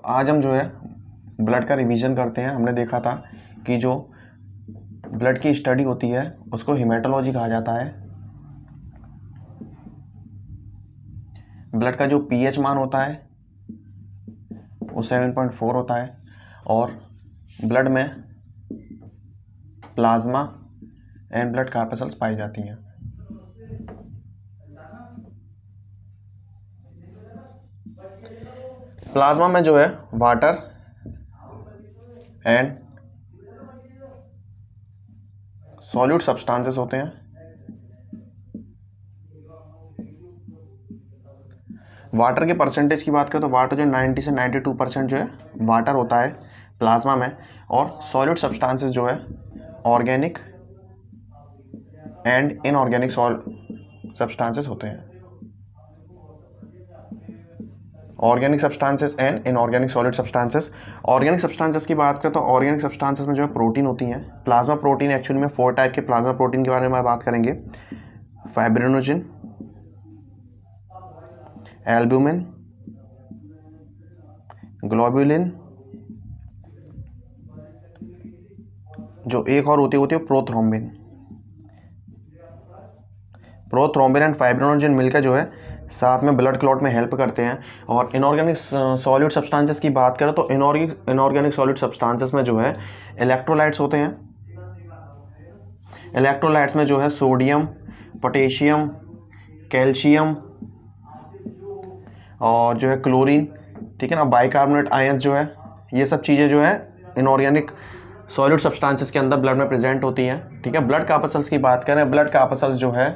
आज हम जो है ब्लड का रिवीजन करते हैं। हमने देखा था कि जो ब्लड की स्टडी होती है उसको हेमेटोलॉजी कहा जाता है। ब्लड का जो पीएच मान होता है वो 7.4 होता है और ब्लड में प्लाज्मा एंड ब्लड कार्पेसल्स पाई जाती हैं। प्लाज्मा में जो है वाटर एंड सॉल्यूट सब्सटेंसेस होते हैं। वाटर के परसेंटेज की बात करें तो वाटर जो 90 से 92% जो है वाटर होता है प्लाज्मा में, और सॉल्यूट सब्सटेंसेस जो है ऑर्गेनिक एंड इनऑर्गेनिक सब्सटेंसेस होते हैं। Organic substances and inorganic solid substances. Organic substances की बात करें तो ऑर्गेनिक सब्सटेंसेस में जो है प्रोटीन होती हैं। प्लाज्मा प्रोटीन एक्चुअली में 4 टाइप के प्लाज्मा प्रोटीन के बारे में बात करेंगे। फाइब्रिनोजन, एल्ब्यूमिन, ग्लोबुलिन, जो एक और होती है प्रोथ्रोम्बिन। प्रोथ्रोम्बिन एंड फाइब्रिनोजन मिलकर जो है साथ में ब्लड क्लॉट में हेल्प करते हैं। और इनऑर्गेनिक सॉलिड सब्सटेंसेस की बात करें तो इनऑर्गेनिक सॉलिड सब्सटेंसेस में जो है इलेक्ट्रोलाइट्स होते हैं। इलेक्ट्रोलाइट्स में जो है सोडियम, पोटेशियम, कैल्शियम और जो है क्लोरीन, ठीक है ना, बाइकार्बोनेट आयंस जो है, ये सब चीज़ें जो है इनऑर्गेनिक सॉलिड सब्सटेंसेस के अंदर ब्लड में प्रेजेंट होती हैं। ठीक है, ब्लड कार्पसल्स की बात करें, ब्लड कार्पसल्स जो है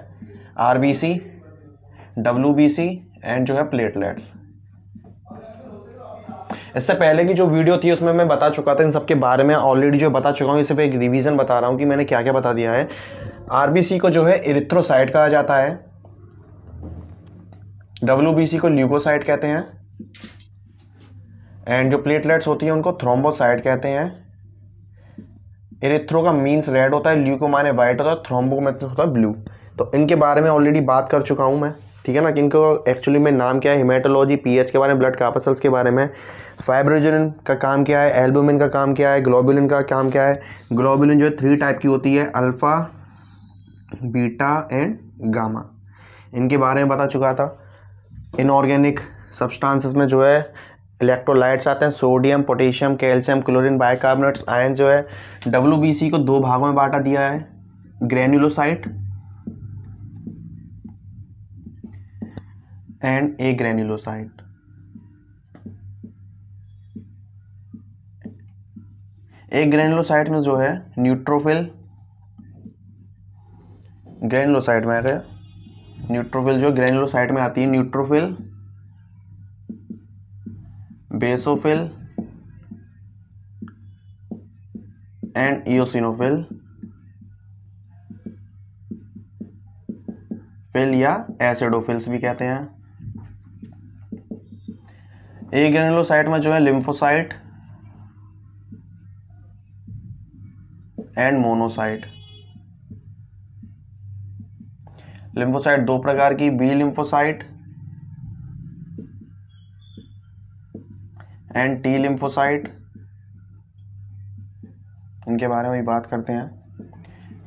आरबीसी, डब्ल्यूबीसी एंड जो है प्लेटलेट्स। इससे पहले की जो वीडियो थी उसमें मैं बता चुका था इन सब के बारे में, ऑलरेडी जो बता चुका हूँ। ये सिर्फ एक रिवीजन बता रहा हूँ कि मैंने क्या क्या बता दिया है। आरबीसी को जो है इरिथ्रोसाइट कहा जाता है, डब्ल्यूबीसी को ल्यूकोसाइट कहते हैं एंड जो प्लेटलेट्स होती हैं उनको थ्रोम्बोसाइट कहते हैं। इरिथ्रो का मीन्स रेड होता है, ल्यूको माने वाइट होता है, थ्रोम्बो में होता है ब्लू। तो इनके बारे में ऑलरेडी बात कर चुका हूँ मैं, ठीक है ना, कि इनको एक्चुअली में नाम क्या है, हेमेटोलॉजी, पीएच के बारे में, ब्लड कार्पसल्स के बारे में, फाइब्रिनोजन का काम क्या है, एल्ब्यूमिन का काम क्या है, ग्लोबुलिन का काम क्या है। ग्लोबुलिन जो है 3 टाइप की होती है, अल्फा, बीटा एंड गामा। इनके बारे में बता चुका था। इनऑर्गेनिक सब्सटेंसेस में जो है इलेक्ट्रोलाइट्स आते हैं, sodium, potassium, calcium, chlorine, bicarbonates, ion जो है। डब्ल्यूबीसी को 2 भागों में बांटा दिया है, ग्रेन्युलोसाइट एंड ए ग्रेन्युलोसाइट। एक ग्रेन्युलोसाइट में जो है न्यूट्रोफिल, ग्रेन्युलोसाइट में आ गया न्यूट्रोफिल, जो ग्रेन्युलोसाइट में आती है न्यूट्रोफिल, बेसोफिल एंड इयोसिनोफिल, फिल या एसिडोफिल्स भी कहते हैं। ए ग्रेन्युलोसाइट में जो है लिम्फोसाइट एंड मोनोसाइट। लिम्फोसाइट 2 प्रकार की, B lymphocyte and T lymphocyte. इनके बारे में भी बात करते हैं,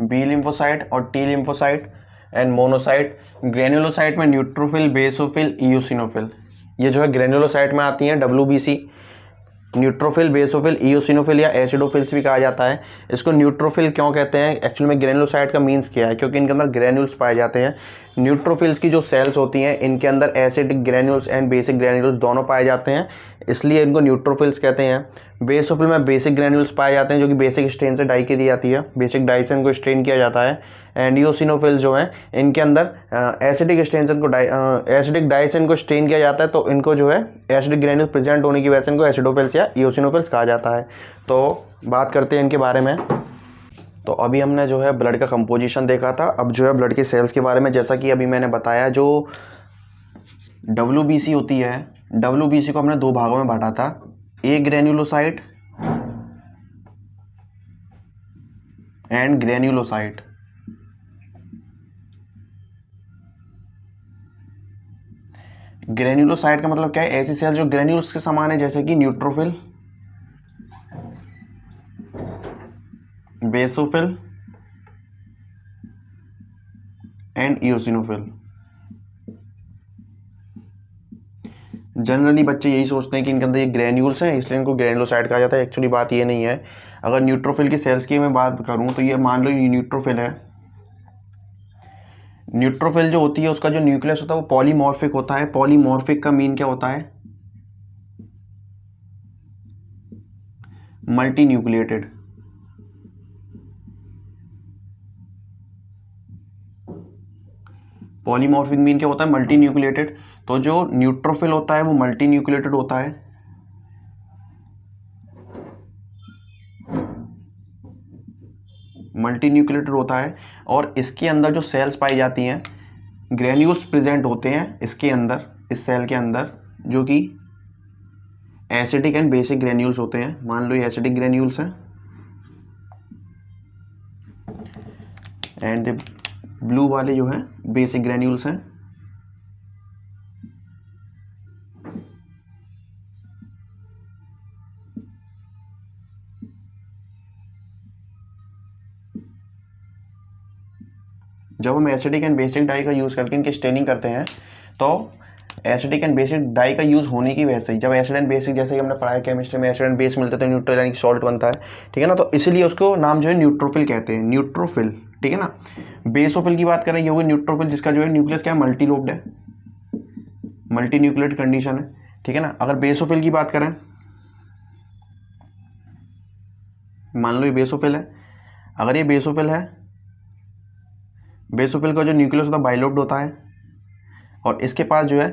बी लिम्फोसाइट और T lymphocyte and monocyte. Granulocyte में न्यूट्रोफिल, बेसोफिल, इयोसिनोफिल, ये जो है ग्रेन्युलोसाइट में आती हैं। डब्ल्यूबीसी न्यूट्रोफिल, बेसोफिल, इयोसिनोफिल या एसिडोफिल्स भी कहा जाता है। इसको न्यूट्रोफिल क्यों कहते हैं, एक्चुअली में ग्रेन्युलोसाइट का मीन्स क्या है, क्योंकि इनके अंदर ग्रेन्यूल्स पाए जाते हैं। न्यूट्रोफिल्स की जो सेल्स होती हैं इनके अंदर acidic granules and basic granules दोनों पाए जाते हैं, इसलिए इनको न्यूट्रोफिल्स कहते हैं। बेसोफिल में बेसिक ग्रेन्यूल्स पाए जाते हैं जो कि बेसिक स्ट्रेन से डाई की दी जाती है, बेसिक डाई से इनको स्ट्रेन किया जाता है। एंड इयोसिनोफिल जो हैं इनके अंदर एसिडिक स्ट्रेन से इनको एसिडिक डाई से इनको स्ट्रेन किया जाता है, तो इनको जो है एसिडिक ग्रेन्यूल्स प्रेजेंट होने की वजह से इनको एसिडोफिल्स या इयोसिनोफिल्स कहा जाता है। तो बात करते हैं इनके बारे में। तो अभी हमने जो है ब्लड का कंपोजिशन देखा था, अब जो है ब्लड के सेल्स के बारे में, जैसा कि अभी मैंने बताया, जो डब्ल्यूबीसी होती है, डब्ल्यूबीसी को हमने 2 भागों में बांटा था, ए ग्रेन्युलोसाइट एंड ग्रेन्युलोसाइट। ग्रेन्युलोसाइट का मतलब क्या है, ऐसी सेल जो ग्रेन्यूल्स के समान है, जैसे कि न्यूट्रोफिल, बेसोफिल एंड इयोसिनोफिल। जनरली बच्चे यही सोचते हैं कि इनके अंदर ये ग्रेन्यूल्स हैं इसलिए इनको ग्रेन्युलोसाइट कहा जाता है। एक्चुअली बात ये नहीं है। अगर न्यूट्रोफिल की सेल्स की मैं बात करूं तो ये मान लो ये न्यूट्रोफिल है। न्यूट्रोफिल जो होती है उसका जो न्यूक्लियस होता है वो पॉलीमॉर्फिक होता है। पॉलीमॉर्फिक का मीन क्या होता है, मल्टी न्यूक्लिएटेड। पॉलीमॉर्फिक मीन क्या होता है, मल्टी न्यूक्लिएटेड। तो जो न्यूट्रोफिल होता है वो मल्टी न्यूक्लिएटेड होता है। मल्टी न्यूक्लिएटेड होता है और इसके अंदर जो सेल्स पाई जाती हैं, ग्रेन्यूल्स प्रेजेंट होते हैं इसके अंदर, इस सेल के अंदर, जो कि एसिडिक एंड बेसिक ग्रेन्यूल्स होते हैं। मान लो ये एसिडिक ग्रेन्यूल्स हैं एंड ब्लू वाले जो हैं बेसिक ग्रेन्यूल्स हैं। जब हम एसिडिक एंड बेसिक डाई का यूज़ करके इनकी स्टेनिंग करते हैं तो एसिडिक एंड बेसिक डाई का यूज़ होने की वजह से, जब एसिड एंड बेसिक, जैसे कि हमने पढ़ा है केमिस्ट्री में, एसिड एंड बेस मिलते थे, न्यूट्रल यानी सॉल्ट बनता है, ठीक है ना। तो इसलिए उसको नाम जो है न्यूट्रोफिल कहते हैं, न्यूट्रोफिल, ठीक है ना। बेसोफिल की बात करें, ये होगी न्यूट्रोफिल जिसका जो है न्यूक्लियस क्या है, मल्टी लोब्ड है, मल्टी न्यूक्लिएटेड कंडीशन है, ठीक है ना। अगर बेसोफिल की बात करें, मान लो ये बेसोफिल है, अगर ये बेसोफिल है, बेसोफिल का जो न्यूक्लियस होता है बाइलोब्ड होता है और इसके पास जो है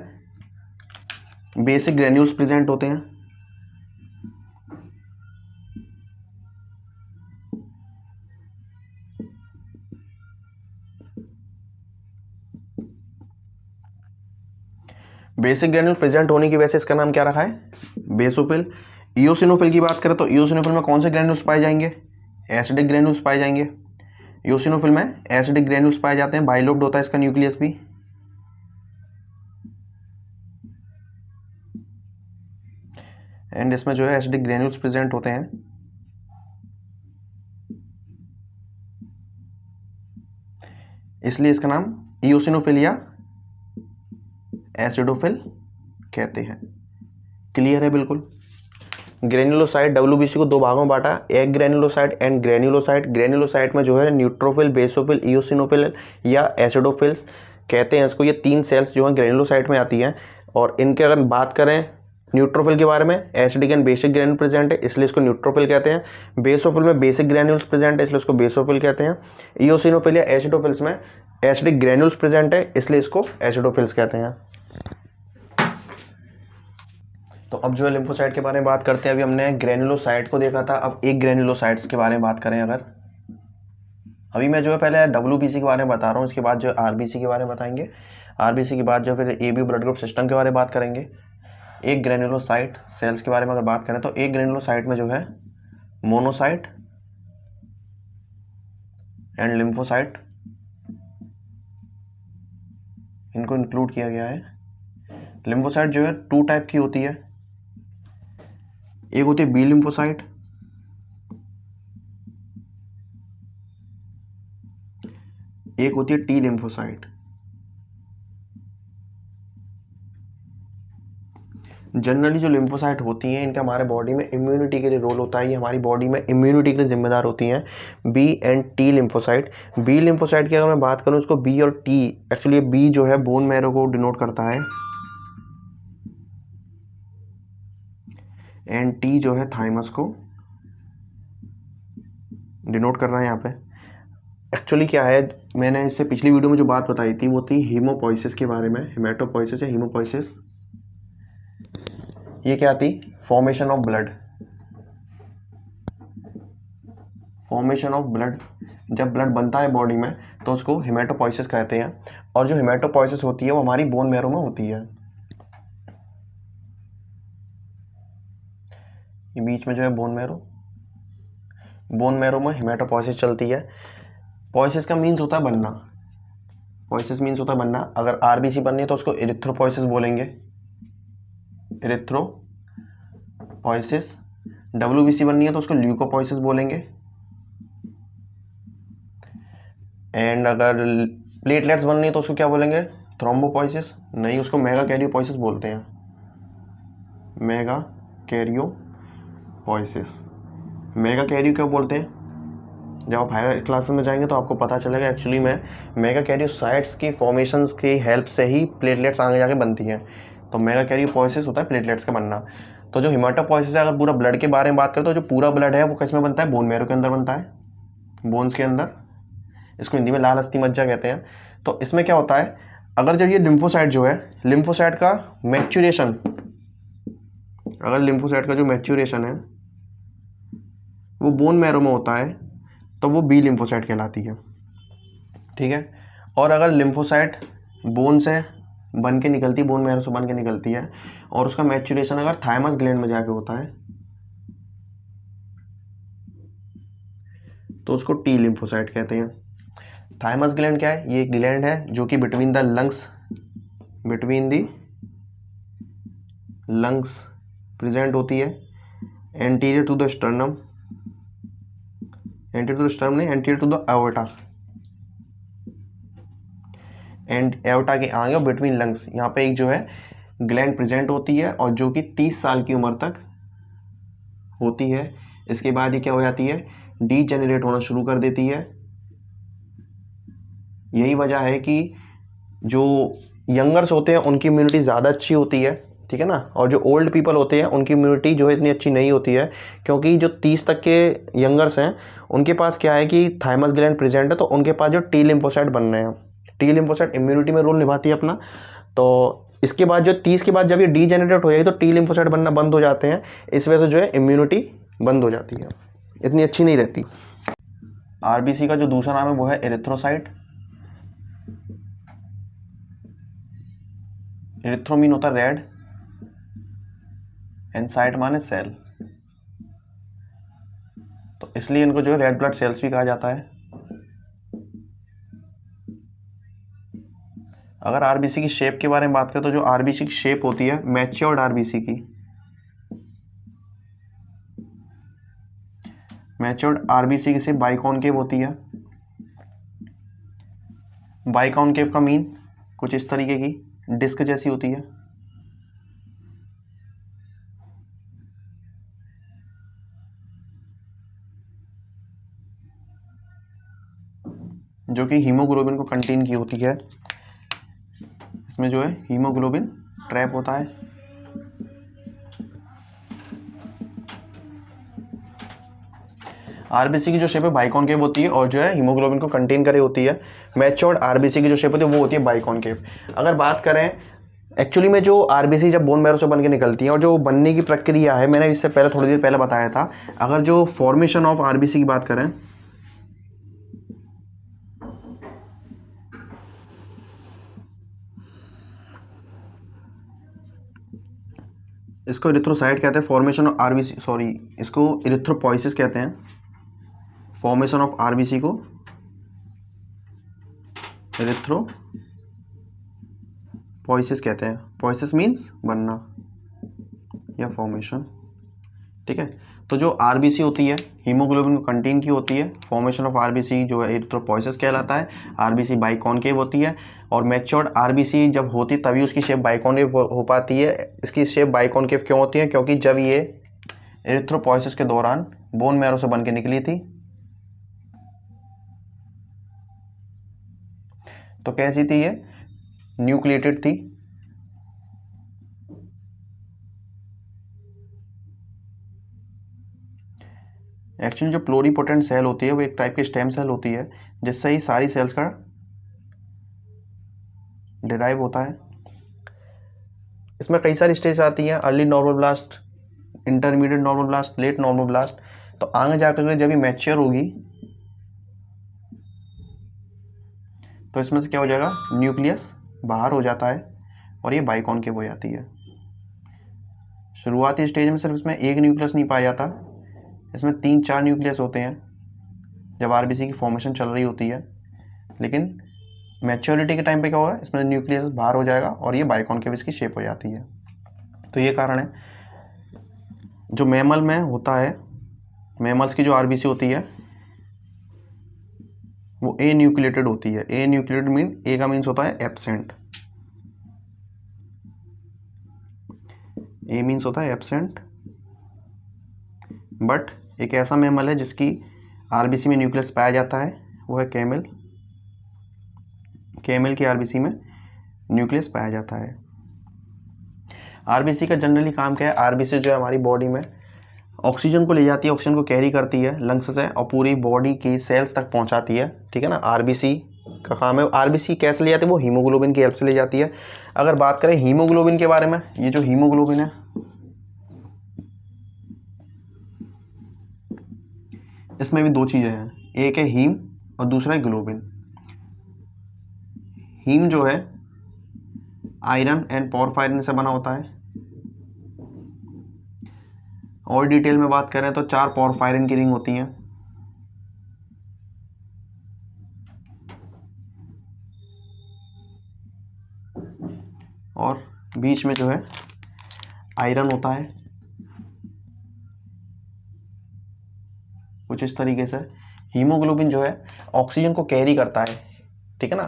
बेसिक ग्रेन्यूल्स प्रेजेंट होते हैं। बेसिक ग्रेन्यूल प्रेजेंट होने की वजह से इसका नाम क्या रखा है, बेसोफिल। इयोसिनोफिल की बात करें तो इयोसिनोफिल में कौन से ग्रेन्यूल्स पाए जाएंगे, एसिडिक ग्रेन्यूल्स पाए जाएंगे। इयोसिनोफिल में एसिडिक ग्रेन्यूल्स पाए जाते हैं, बाइलोब्ड होता है इसका न्यूक्लियस भी। एंड इसमें जो है एसिडिक ग्रेन्यूल्स प्रेजेंट होते हैं। इसलिए इसका नाम इयोसिनोफिल या एसिडोफिल कहते हैं। क्लियर है बिल्कुल। ग्रेन्युलोसाइट डब्ल्यूबीसी को दो भागों में बांटा, एक ग्रेन्युलोसाइट एंड ग्रेन्युलोसाइट। ग्रेन्युलोसाइट में जो है न्यूट्रोफिल, बेसोफिल, इयोसिनोफिल या एसिडोफिल्स कहते हैं इसको। ये तीन सेल्स जो हैं ग्रेन्युलोसाइट में आती हैं और इनके अगर बात करें न्यूट्रोफिल के बारे में, acidic and basic granule present है इसलिए इसको न्यूट्रोफिल कहते हैं। बेसोफिल में बेसिक ग्रेन्यूल्स प्रेजेंट है इसलिए इसको बेसोफिल कहते हैं। इयोसिनोफिल या एसिडोफिल्स में एसिडिक ग्रेन्यूल्स प्रेजेंट है इसलिए इसको एसिडोफिल्स कहते हैं। तो अब जो है लिम्फोसाइट के बारे में बात करते हैं। अभी हमने ग्रेन्युलोसाइट को देखा था, अब एक ग्रेन्युलोसाइट्स के बारे में बात करें अगर, अभी मैं जो है पहले डब्ल्यूबीसी के बारे में बता रहा हूँ, इसके बाद जो है आरबीसी के बारे में बताएंगे, आरबीसी के बाद जो फिर एबी ब्लड ग्रुप सिस्टम के बारे में बात करेंगे। एक ग्रेन्युलोसाइट सेल्स के बारे में अगर बात करें तो एक ग्रेन्युलोसाइट में जो है मोनोसाइट एंड लिम्फोसाइट इनको इंक्लूड किया गया है। लिम्फोसाइट जो है टू टाइप की होती है, एक होती है बी लिम्फोसाइट, एक होती है टी लिम्फोसाइट। जनरली जो लिम्फोसाइट होती हैं इनका हमारे बॉडी में इम्यूनिटी के लिए रोल होता है, ये हमारी बॉडी में इम्यूनिटी के लिए जिम्मेदार होती हैं, B and T lymphocyte. B lymphocyte की अगर मैं बात करूं, इसको बी और टी, एक्चुअली बी जो है बोन मैरो को डिनोट करता है एंड टी जो है थाइमस को डिनोट कर रहा है यहाँ पे। एक्चुअली क्या है, मैंने इससे पिछली वीडियो में जो बात बताई थी वो थी हीमोपोइसिस के बारे में, हेमेटोपोइसिस या हीमोपोइसिस। ये क्या थी, formation of blood, formation of blood. जब ब्लड बनता है बॉडी में तो उसको हेमेटोपोइसिस कहते हैं और जो हेमेटोपोइसिस होती है वो हमारी बोन मैरो में होती है। ये बीच में जो है बोन मैरो, बोन मैरो में हेमेटोपोइसिस चलती है। पोइसिस का मीन्स होता है बनना, पोइसिस मीन्स होता है बनना। अगर आरबीसी बननी है तो उसको इरिथ्रोपोइसिस बोलेंगे, इरिथ्रोपोइसिस। डब्ल्यूबीसी बननी है तो उसको ल्यूकोपोइसिस बोलेंगे। एंड अगर प्लेटलेट्स बननी है तो उसको क्या बोलेंगे, थ्रोम्बोपोइसिस नहीं, उसको मेगा कैरियोपोइसिस बोलते हैं, मेगा कैरियोपोइसिस। मेगा कैरियो क्यों बोलते हैं, जब आप हायर क्लासेस में जाएंगे तो आपको पता चलेगा। एक्चुअली में मेगा कैरियोसाइट्स की फॉर्मेशंस की हेल्प से ही प्लेटलेट्स आगे जाके बनती हैं। तो मेगा कैरियोपोइसिस होता है प्लेटलेट्स का बनना। तो जो हिमाटोपोइसिस है, अगर पूरा ब्लड के बारे में बात करें तो जो पूरा ब्लड है वो किस में बनता है, बोन मैरो के अंदर बनता है, बोन्स के अंदर। इसको हिंदी में लाल अस्थि मज्जा कहते हैं। तो इसमें क्या होता है, अगर जब ये लिम्फोसाइट जो है, लिम्फोसाइट का मैच्यूरेशन, अगर लिम्फोसाइट का जो मैच्यूरेशन है वो बोन मैरो में होता है तो वो बी लिम्फोसाइट कहलाती है, ठीक है। और अगर लिम्फोसाइट बोन से बन के निकलती, बोन मैरो से बन के निकलती है और उसका मैच्यूरेशन अगर थाइमस ग्लैंड में जाके होता है तो उसको टी लिम्फोसाइट कहते हैं। थाइमस ग्लैंड क्या है, ये एक ग्लैंड है जो कि बिटवीन द लंग्स प्रेजेंट होती है, anterior to the sternum, anterior to the sternum नहीं, anterior to the aorta, and aorta के आगे और बिटवीन लंग्स यहाँ पे एक जो है ग्लैंड प्रेजेंट होती है और जो कि 30 साल की उम्र तक होती है। इसके बाद ये क्या हो जाती है, डीजेनरेट होना शुरू कर देती है। यही वजह है कि जो यंगर्स होते हैं उनकी इम्यूनिटी ज़्यादा अच्छी होती है, ठीक है ना, और जो ओल्ड पीपल होते हैं उनकी इम्यूनिटी जो है इतनी अच्छी नहीं होती है, क्योंकि जो 30 तक के यंगर्स हैं उनके पास क्या है कि थाइमस ग्लैंड प्रेजेंट है, तो उनके पास जो टी लिम्फोसाइट बन रहे हैं, टी लिम्फोसाइट इम्यूनिटी में रोल निभाती है अपना। तो इसके बाद जो 30 के बाद जब ये डीजेनरेट हो जाएगी तो टी लिम्फोसाइट बनना बंद हो जाते हैं, इस वजह से जो है इम्यूनिटी बंद हो जाती है, इतनी अच्छी नहीं रहती। आरबीसी का जो दूसरा नाम है वो है एरिथ्रोसाइट। एरिथ्रोमीन होता है रेड, एंड साइट माने सेल, तो इसलिए इनको जो है रेड ब्लड सेल्स भी कहा जाता है। अगर आरबीसी की शेप के बारे में बात करें तो जो आरबीसी की शेप होती है मैच्योर्ड आरबीसी की, मैच्योर्ड आरबीसी की शेप बाइकॉनकेव होती है। बाइकॉनकेव का मीन कुछ इस तरीके की डिस्क जैसी होती है, जो कि हीमोग्लोबिन को कंटेन की होती है। इसमें जो है हीमोग्लोबिन ट्रैप होता है। आरबीसी की जो शेप है बाइकॉनकेव होती है और जो है हीमोग्लोबिन को कंटेन करे होती है। मैच्योर्ड आरबीसी की जो शेप होती है वो होती है बाइकॉनकेव। अगर बात करें एक्चुअली में जो आरबीसी जब बोन मैरो से बन के निकलती है और जो बनने की प्रक्रिया है, मैंने इससे पहले थोड़ी देर पहले बताया था। अगर जो फॉर्मेशन ऑफ आरबीसी की बात करें, इसको इरिथ्रोसाइट कहते हैं, फॉर्मेशन ऑफ आरबीसी, सॉरी इसको इरिथ्रोपोइसिस कहते हैं, फॉर्मेशन ऑफ आरबीसी को इरिथ्रोपोइसिस कहते हैं। पोइसिस मीन्स बनना या फॉर्मेशन, ठीक है। तो जो आरबीसी होती है हीमोग्लोबिन को कंटेन की होती है, फॉर्मेशन ऑफ आरबीसी जो है इरिथ्रोपोइसिस कहलाता है। आरबीसी बाइकॉनकेव होती है और मैच्योर्ड आरबीसी जब होती है तभी उसकी शेप बाइकॉनकेव हो पाती है। इसकी शेप बाइकॉनकेव क्यों होती है, क्योंकि जब ये इरिथ्रोपोइसिस के दौरान बोन मैरो से बन के निकली थी तो कैसी थी, ये न्यूक्लिएटेड थी। एक्चुअली जो प्लोरीपोटेंट सेल होती है वो एक टाइप की स्टेम सेल होती है जिससे ही सारी सेल्स का डिराइव होता है। इसमें कई सारी स्टेज आती हैं, early normal blast, intermediate normal blast, late normal blast. तो आगे जाकर जब ये मैच्योर होगी तो इसमें से क्या हो जाएगा, न्यूक्लियस बाहर हो जाता है और ये बाइकॉनकेव हो जाती है। शुरुआती स्टेज में सिर्फ इसमें एक न्यूक्लियस नहीं पाया जाता, इसमें 3-4 न्यूक्लियस होते हैं जब आरबीसी की फॉर्मेशन चल रही होती है। लेकिन मैच्योरिटी के टाइम पे क्या होगा, इसमें न्यूक्लियस बाहर हो जाएगा और ये बाइकॉन्केव इसकी शेप हो जाती है। तो ये कारण है। जो मैमल में होता है, मैमल्स की जो आरबीसी होती है वो ए न्यूक्लिएटेड होती है। ए न्यूक्लिएटेड मीन, ए का मीन्स होता है एब्सेंट, ए मीन्स होता है एब्सेंट। बट एक ऐसा मैमल है जिसकी आरबीसी में न्यूक्लियस पाया जाता है, वो है कैमल। कैमल की आरबीसी में न्यूक्लियस पाया जाता है। आरबीसी का जनरली काम क्या है, आरबीसी जो है हमारी बॉडी में ऑक्सीजन को ले जाती है, ऑक्सीजन को कैरी करती है लंग्स से और पूरी बॉडी की सेल्स तक पहुंचाती है, ठीक है ना। आरबीसी का काम है। आरबीसी कैसे ले जाती है, वो हीमोग्लोबिन की हेल्प से ले जाती है। अगर बात करें हीमोग्लोबिन के बारे में, ये जो हीमोग्लोबिन है, इसमें भी दो चीज़ें हैं, एक है हीम और दूसरा है ग्लोबिन। हीम जो है आयरन एंड पोरफायरिन से बना होता है। और डिटेल में बात करें तो 4 पोरफायरिन की रिंग होती हैं। और बीच में जो है आयरन होता है कुछ इस तरीके से। हीमोग्लोबिन जो है ऑक्सीजन को कैरी करता है, ठीक है ना,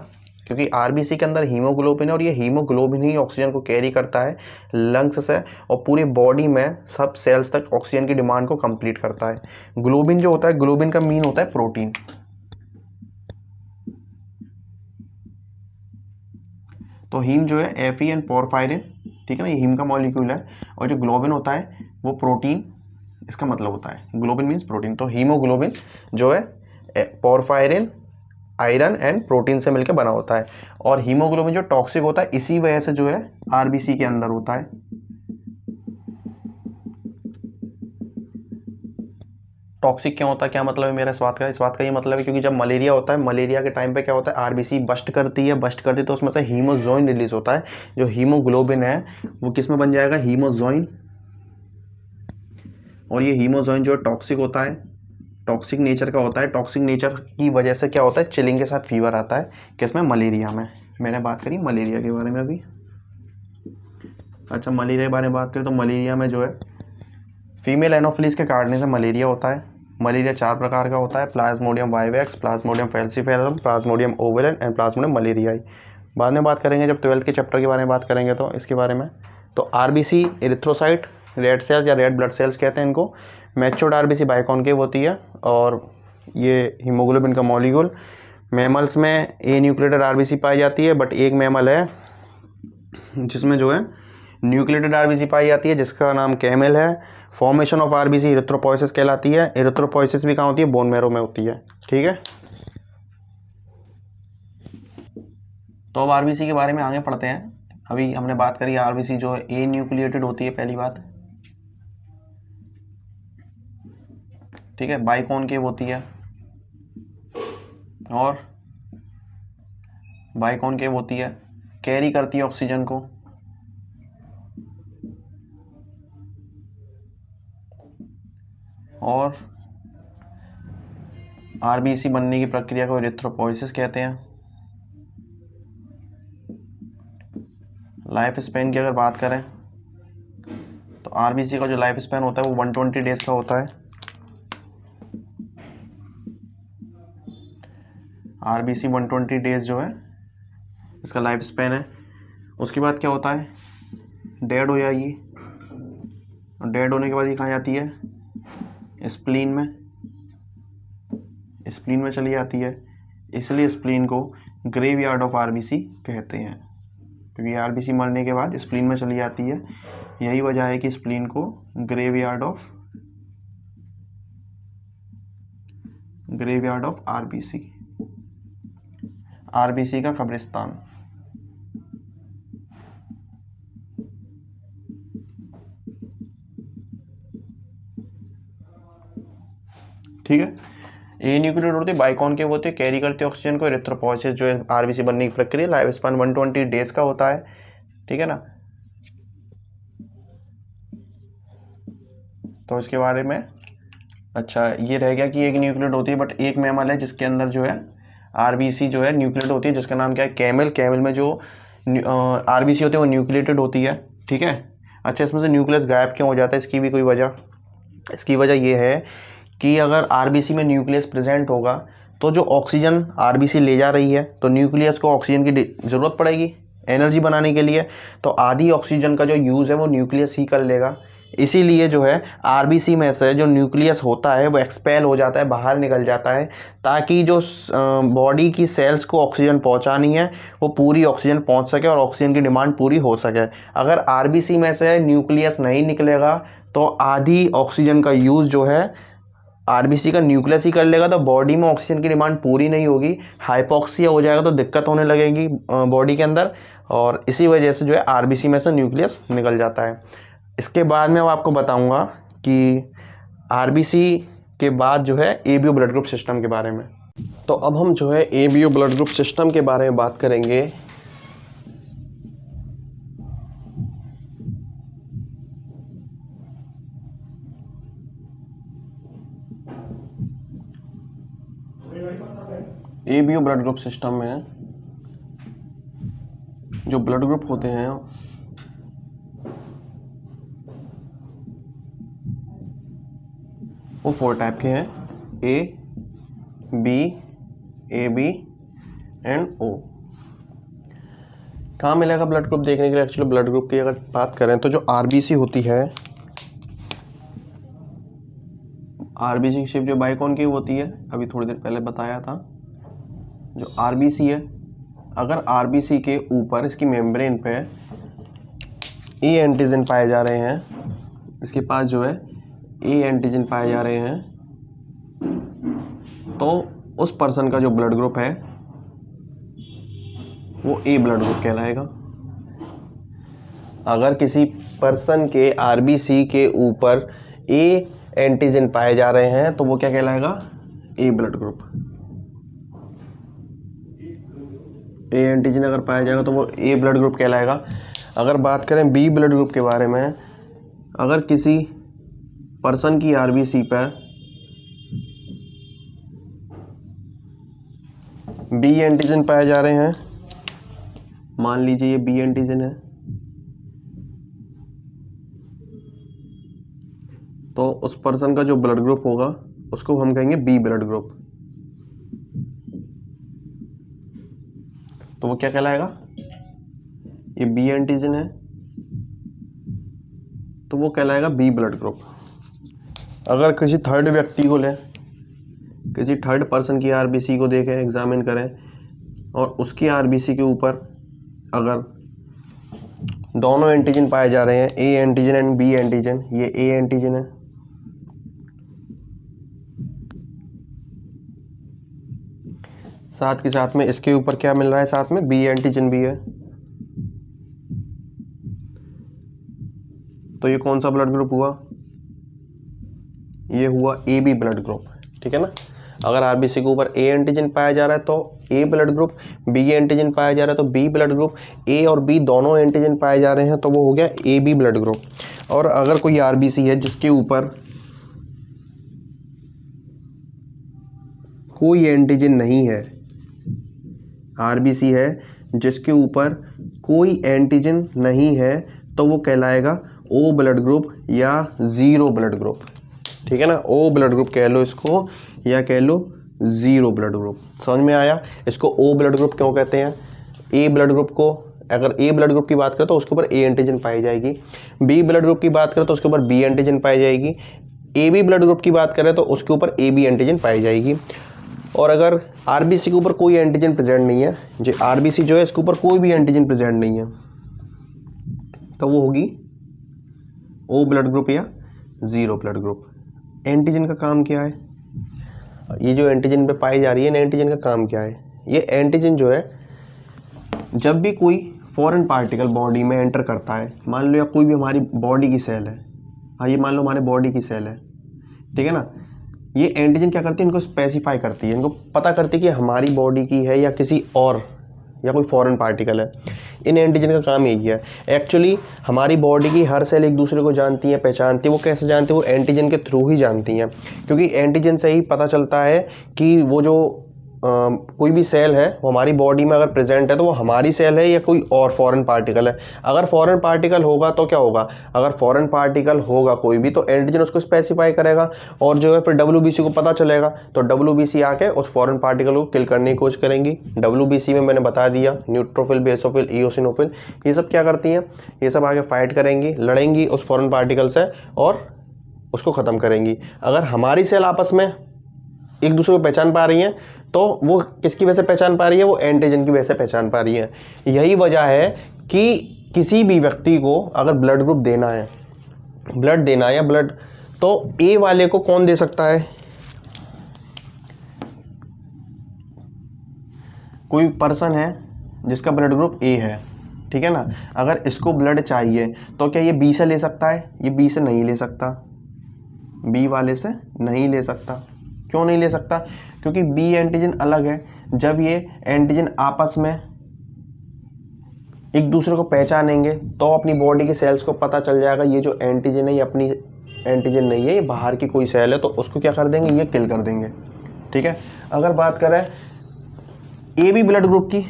क्योंकि आरबीसी के अंदर हीमोग्लोबिन है और ये हीमोग्लोबिन ही ऑक्सीजन को कैरी करता है लंग्स से और पूरी बॉडी में सब सेल्स तक ऑक्सीजन की डिमांड को कंप्लीट करता है। ग्लोबिन जो होता है, ग्लोबिन का मीन होता है प्रोटीन। तो हीम जो है एफई एंड पोरफायरिन, ठीक है ना, ये हीम का मॉलिक्यूल है। और जो ग्लोबिन होता है वो प्रोटीन, इसका मतलब होता है ग्लोबिन मीन्स प्रोटीन। तो हीमोग्लोबिन जो है पोरफायरिन, आयरन एंड प्रोटीन से मिलकर बना होता है। और हीमोग्लोबिन जो टॉक्सिक होता है, इसी वजह से जो है आरबीसी के अंदर होता है। टॉक्सिक क्यों होता है, क्या मतलब है मेरा इस बात का? इस बात का ये मतलब है क्योंकि जब मलेरिया होता है, मलेरिया के टाइम पे क्या होता है, आरबीसी बस्ट करती है, बस्ट करती है तो उसमें से हीमोजोइन रिलीज होता है। जो हीमोग्लोबिन है वो किस में बन जाएगा, हीमोजोइन। और ये हीमोजोइन जो टॉक्सिक होता है, टॉक्सिक नेचर का होता है। टॉक्सिक नेचर की वजह से क्या होता है, चिलिंग के साथ फीवर आता है। किसमें, मलेरिया में। मैंने बात करी मलेरिया के बारे में अभी। अच्छा, मलेरिया के बारे में बात करें तो मलेरिया में जो है फीमेल एनोफिलीज के काटने से मलेरिया होता है। मलेरिया 4 प्रकार का होता है, plasmodium vivax, plasmodium falciparum, plasmodium ओवेलेंट एंड प्लाज्मोडियम मलेरियाई। बाद में बात करेंगे जब 12th के चैप्टर के बारे में बात करेंगे तो इसके बारे में। तो आरबीसी एरिथ्रोसाइट, रेड सेल्स या रेड ब्लड सेल्स कहते हैं इनको। मैच्योर्ड आरबीसी बाइकॉन्केव होती है और ये हीमोग्लोबिन का मॉलिक्यूल। मैमल्स में ए न्यूक्लिएटेड आरबीसी पाई जाती है, बट एक मैमल है जिसमें जो है न्यूक्लिएटेड आरबीसी पाई जाती है जिसका नाम कैमल है। फॉर्मेशन ऑफ आरबीसी एरिथ्रोपोइसिस कहलाती है। एरिथ्रोपोइसिस भी कहाँ होती है, बोन मैरो में होती है, ठीक है। तो अब आरबीसी के बारे में आगे पढ़ते हैं। अभी हमने बात करी आरबीसी जो है ए न्यूक्लिएटेड होती है, पहली बात, ठीक है, बाइकॉन्केव होती है और बाइकॉन्केव होती है, कैरी करती है ऑक्सीजन को। और आरबीसी बनने की प्रक्रिया को एरिथ्रोपोइसिस कहते हैं। लाइफ स्पेन की अगर बात करें तो आरबीसी का जो लाइफ स्पेन होता है वो 120 डेज का होता है। आरबीसी 120 डेज जो है इसका लाइफ स्पेन है। उसके बाद क्या होता है, डेड हो जाएगी और डेड होने के बाद ये कहाँ जाती है, स्प्लीन में। स्प्लीन में चली जाती है, इसलिए स्प्लीन को ग्रेवयार्ड ऑफ आरबीसी कहते हैं, क्योंकि आरबीसी मरने के बाद स्प्लीन में चली जाती है। यही वजह है कि स्प्लीन को ग्रेवयार्ड ऑफ आरबीसी, आरबीसी का कब्रिस्तान। ठीक है। ए न्यूक्लिएटेड होती है, बाइकॉन्केव होती है, कैरी करती है ऑक्सीजन को। एरिथ्रोपोइसिस जो है आरबीसी बनने की प्रक्रिया, लाइफ स्पैन 120 डेज का होता है, ठीक है ना। तो इसके बारे में अच्छा ये रह गया कि एक न्यूक्लिएट होती है, बट एक मैमल है जिसके अंदर जो है आरबीसी जो है न्यूक्लिएट होती है, जिसका नाम क्या है, कैमल। कैमल में जो आरबीसी होती है वो न्यूक्लिएटेड होती है, ठीक है। अच्छा, इसमें से न्यूक्लियस गायब क्यों हो जाता है, इसकी भी कोई वजह, इसकी वजह ये है कि अगर आरबीसी में न्यूक्लियस प्रेजेंट होगा तो जो ऑक्सीजन आरबीसी ले जा रही है, तो न्यूक्लियस को ऑक्सीजन की ज़रूरत पड़ेगी एनर्जी बनाने के लिए, तो आधी ऑक्सीजन का जो यूज़ है वो न्यूक्लियस ही कर लेगा। इसीलिए जो है आरबीसी में से जो न्यूक्लियस होता है वो एक्सपेल हो जाता है, बाहर निकल जाता है, ताकि जो बॉडी की सेल्स को ऑक्सीजन पहुंचानी है वो पूरी ऑक्सीजन पहुंच सके और ऑक्सीजन की डिमांड पूरी हो सके। अगर आरबीसी में से न्यूक्लियस नहीं निकलेगा तो आधी ऑक्सीजन का यूज़ जो है आरबीसी का न्यूक्लियस ही कर लेगा, तो बॉडी में ऑक्सीजन की डिमांड पूरी नहीं होगी, हाइपोक्सिया हो जाएगा, तो दिक्कत होने लगेगी बॉडी के अंदर, और इसी वजह से जो है आरबीसी में से न्यूक्लियस निकल जाता है। इसके बाद में अब आपको बताऊंगा कि आरबीसी के बाद जो है एबीओ ब्लड ग्रुप सिस्टम के बारे में। तो अब हम जो है एबीओ ब्लड ग्रुप सिस्टम के बारे में बात करेंगे। एबीओ ब्लड ग्रुप सिस्टम में जो ब्लड ग्रुप होते हैं वो 4 टाइप के हैं, ए बी एंड ओ। कहाँ मिलेगा ब्लड ग्रुप देखने के लिए? एक्चुअली ब्लड ग्रुप की अगर बात करें तो जो आरबीसी होती है, आरबीसी की शेप जो बाइकॉन की होती है, अभी थोड़ी देर पहले बताया था। जो आरबीसी है, अगर आरबीसी के ऊपर इसकी मेम्ब्रेन पे ए एंटीजन पाए जा रहे हैं, इसके पास जो है ए एंटीजन पाए जा रहे हैं, तो उस पर्सन का जो ब्लड ग्रुप है वो ए ब्लड ग्रुप कहलाएगा। अगर किसी पर्सन के आरबीसी के ऊपर ए एंटीजन पाए जा रहे हैं तो वो क्या कहलाएगा? ए ब्लड ग्रुप। ए एंटीजन अगर पाया जाएगा तो वो ए ब्लड ग्रुप कहलाएगा। अगर बात करें बी ब्लड ग्रुप के बारे में, अगर किसी पर्सन की आरबीसी पर बी एंटीजन पाए जा रहे हैं, मान लीजिए ये बी एंटीजन है, तो उस पर्सन का जो ब्लड ग्रुप होगा उसको हम कहेंगे बी ब्लड ग्रुप। तो वो क्या कहलाएगा? ये बी एंटीजन है तो वो कहलाएगा बी ब्लड ग्रुप। अगर किसी थर्ड व्यक्ति को लें, किसी थर्ड पर्सन की आरबीसी को देखें, एग्जामिन करें, और उसकी आरबीसी के ऊपर अगर दोनों एंटीजन पाए जा रहे हैं, A antigen and B antigen, ये ए एंटीजन है, साथ के साथ में इसके ऊपर क्या मिल रहा है? साथ में बी एंटीजन भी है, तो ये कौन सा ब्लड ग्रुप हुआ? ये हुआ ए बी ब्लड ग्रुप, ठीक है ना। अगर आरबीसी के ऊपर ए एंटीजन पाया जा रहा है तो ए ब्लड ग्रुप, बी एंटीजन पाया जा रहा है तो बी ब्लड ग्रुप, ए और बी दोनों एंटीजन पाए जा रहे हैं तो वो हो गया ए बी ब्लड ग्रुप। और अगर कोई आरबीसी है जिसके ऊपर कोई एंटीजन नहीं है, आरबीसी है जिसके ऊपर कोई एंटीजन नहीं है, तो वो कहलाएगा ओ ब्लड ग्रुप या ज़ीरो ब्लड ग्रुप, ठीक है ना। ओ ब्लड ग्रुप कह लो इसको या कह लो ज़ीरो ब्लड ग्रुप। समझ में आया? इसको ओ ब्लड ग्रुप क्यों कहते हैं? ए ब्लड ग्रुप को, अगर ए ब्लड ग्रुप की बात करें तो उसके ऊपर ए एंटीजन पाई जाएगी, बी ब्लड ग्रुप की बात करें तो उसके ऊपर बी एंटीजन पाई जाएगी, ए बी ब्लड ग्रुप की बात करें तो उसके ऊपर ए बी एंटीजन पाई जाएगी। और अगर आरबीसी के ऊपर कोई एंटीजन प्रेजेंट नहीं है, जो आरबीसी जो है इसके ऊपर कोई भी एंटीजन प्रेजेंट नहीं है, तो वो होगी ओ ब्लड ग्रुप या ज़ीरो ब्लड ग्रुप। एंटीजन का काम क्या है? ये जो एंटीजन पे पाई जा रही है, एंटीजन का काम क्या है? ये एंटीजन जो है, जब भी कोई फॉरेन पार्टिकल बॉडी में एंटर करता है, मान लो या कोई भी हमारी बॉडी की सेल है, हाँ ये मान लो हमारे बॉडी की सेल है, ठीक है ना, ये एंटीजन क्या करती है? इनको स्पेसिफाई करती है, इनको पता करती है कि हमारी बॉडी की है या किसी और, या कोई फॉरेन पार्टिकल है। इन एंटीजन का काम यही है। एक्चुअली हमारी बॉडी की हर सेल एक दूसरे को जानती है, पहचानती है। वो कैसे जानती है? वो एंटीजन के थ्रू ही जानती हैं, क्योंकि एंटीजन से ही पता चलता है कि वो जो कोई भी सेल है वो हमारी बॉडी में अगर प्रेजेंट है तो वो हमारी सेल है या कोई और फॉरेन पार्टिकल है। अगर फॉरेन पार्टिकल होगा तो क्या होगा, अगर फॉरेन पार्टिकल होगा कोई भी तो एंटीजन उसको स्पेसिफाई करेगा और जो है फिर WBC को पता चलेगा तो WBC आके उस फॉरेन पार्टिकल को किल करने की कोशिश करेंगी। WBC में मैंने बता दिया न्यूट्रोफिल, बेसोफिल, इओसिनोफिल, ये सब क्या करती हैं, ये सब आगे फाइट करेंगी, लड़ेंगी उस फॉरेन पार्टिकल से और उसको ख़त्म करेंगी। अगर हमारी सेल आपस में एक दूसरे को पहचान पा रही हैं तो वो किसकी वजह से पहचान पा रही है, वो एंटीजन की वजह से पहचान पा रही है। यही वजह है कि किसी भी व्यक्ति को अगर ब्लड ग्रुप देना है, ब्लड देना है या ब्लड, तो ए वाले को कौन दे सकता है, कोई पर्सन है जिसका ब्लड ग्रुप ए है, ठीक है ना, अगर इसको ब्लड चाहिए तो क्या ये बी से ले सकता है, ये बी से नहीं ले सकता, बी वाले से नहीं ले सकता। क्यों नहीं ले सकता, क्योंकि बी एंटीजन अलग है। जब ये एंटीजन आपस में एक दूसरे को पहचानेंगे तो अपनी बॉडी के सेल्स को पता चल जाएगा ये जो एंटीजन है ये अपनी एंटीजन नहीं है, ये बाहर की कोई सेल है, तो उसको क्या कर देंगे, ये किल कर देंगे। ठीक है, अगर बात करें ए बी ब्लड ग्रुप की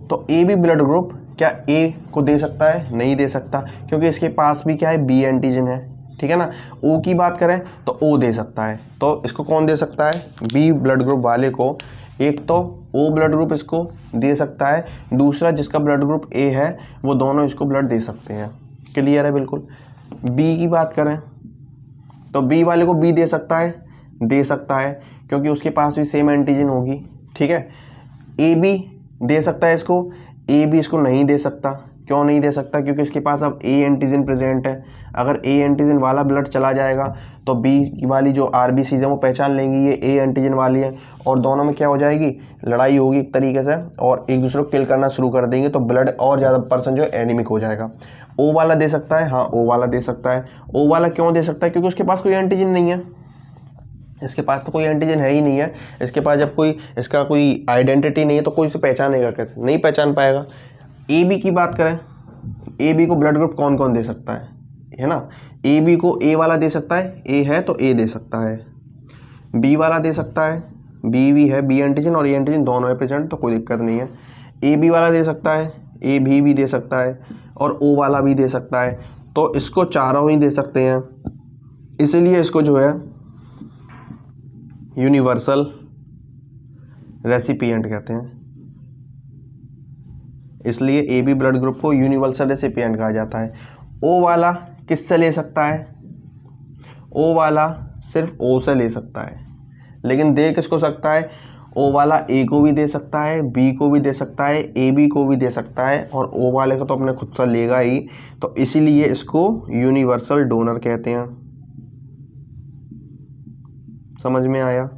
तो ए बी ब्लड ग्रुप क्या ए को दे सकता है, नहीं दे सकता, क्योंकि इसके पास भी क्या है, बी एंटीजन है। ठीक है ना, ओ की बात करें तो ओ दे सकता है, तो इसको कौन दे सकता है, बी ब्लड ग्रुप वाले को एक तो ओ ब्लड ग्रुप इसको दे सकता है, दूसरा जिसका ब्लड ग्रुप ए है वो दोनों इसको ब्लड दे सकते हैं। क्लियर है बिल्कुल। बी की बात करें तो बी वाले को बी दे सकता है क्योंकि उसके पास भी सेम एंटीजन होगी। ठीक है, ए बी दे सकता है इसको, ए बी इसको नहीं दे सकता। क्यों नहीं दे सकता, क्योंकि इसके पास अब ए एंटीजन प्रेजेंट है। अगर ए एंटीजन वाला ब्लड चला जाएगा तो बी वाली जो आरबीसी है वो पहचान लेंगी ये ए एंटीजन वाली है और दोनों में क्या हो जाएगी, लड़ाई होगी एक तरीके से और एक दूसरे को किल करना शुरू कर देंगे, तो ब्लड और ज़्यादा पर्सन जो है एनीमिक हो जाएगा। ओ वाला दे सकता है, हाँ ओ वाला दे सकता है। ओ वाला क्यों दे सकता है, क्योंकि उसके पास कोई एंटीजन नहीं है, इसके पास तो कोई एंटीजन है ही नहीं है। इसके पास जब कोई इसका कोई आइडेंटिटी नहीं है तो कोई इसे पहचानेगा कैसे, नहीं पहचान पाएगा। ए बी की बात करें, ए बी को ब्लड ग्रुप कौन कौन दे सकता है ना, ए बी को ए वाला दे सकता है, ए है तो ए दे सकता है, बी वाला दे सकता है, बी भी है, बी एंटीजन और ए एंटीजन दोनों है प्रेजेंट तो कोई दिक्कत नहीं है। ए बी वाला दे सकता है, ए भी दे सकता है और ओ वाला भी दे सकता है, तो इसको चारों ही दे सकते हैं, इसीलिए इसको जो है यूनिवर्सल रेसिपिएंट कहते हैं। इसलिए ए बी ब्लड ग्रुप को यूनिवर्सल रेसिपिएंट कहा जाता है। ओ वाला किससे ले सकता है, ओ वाला सिर्फ ओ से ले सकता है, लेकिन दे किसको सकता है, ओ वाला ए को भी दे सकता है, बी को भी दे सकता है, ए बी को भी दे सकता है और ओ वाले को तो अपने खुद से लेगा ही, तो इसीलिए इसको यूनिवर्सल डोनर कहते हैं। समझ में आया,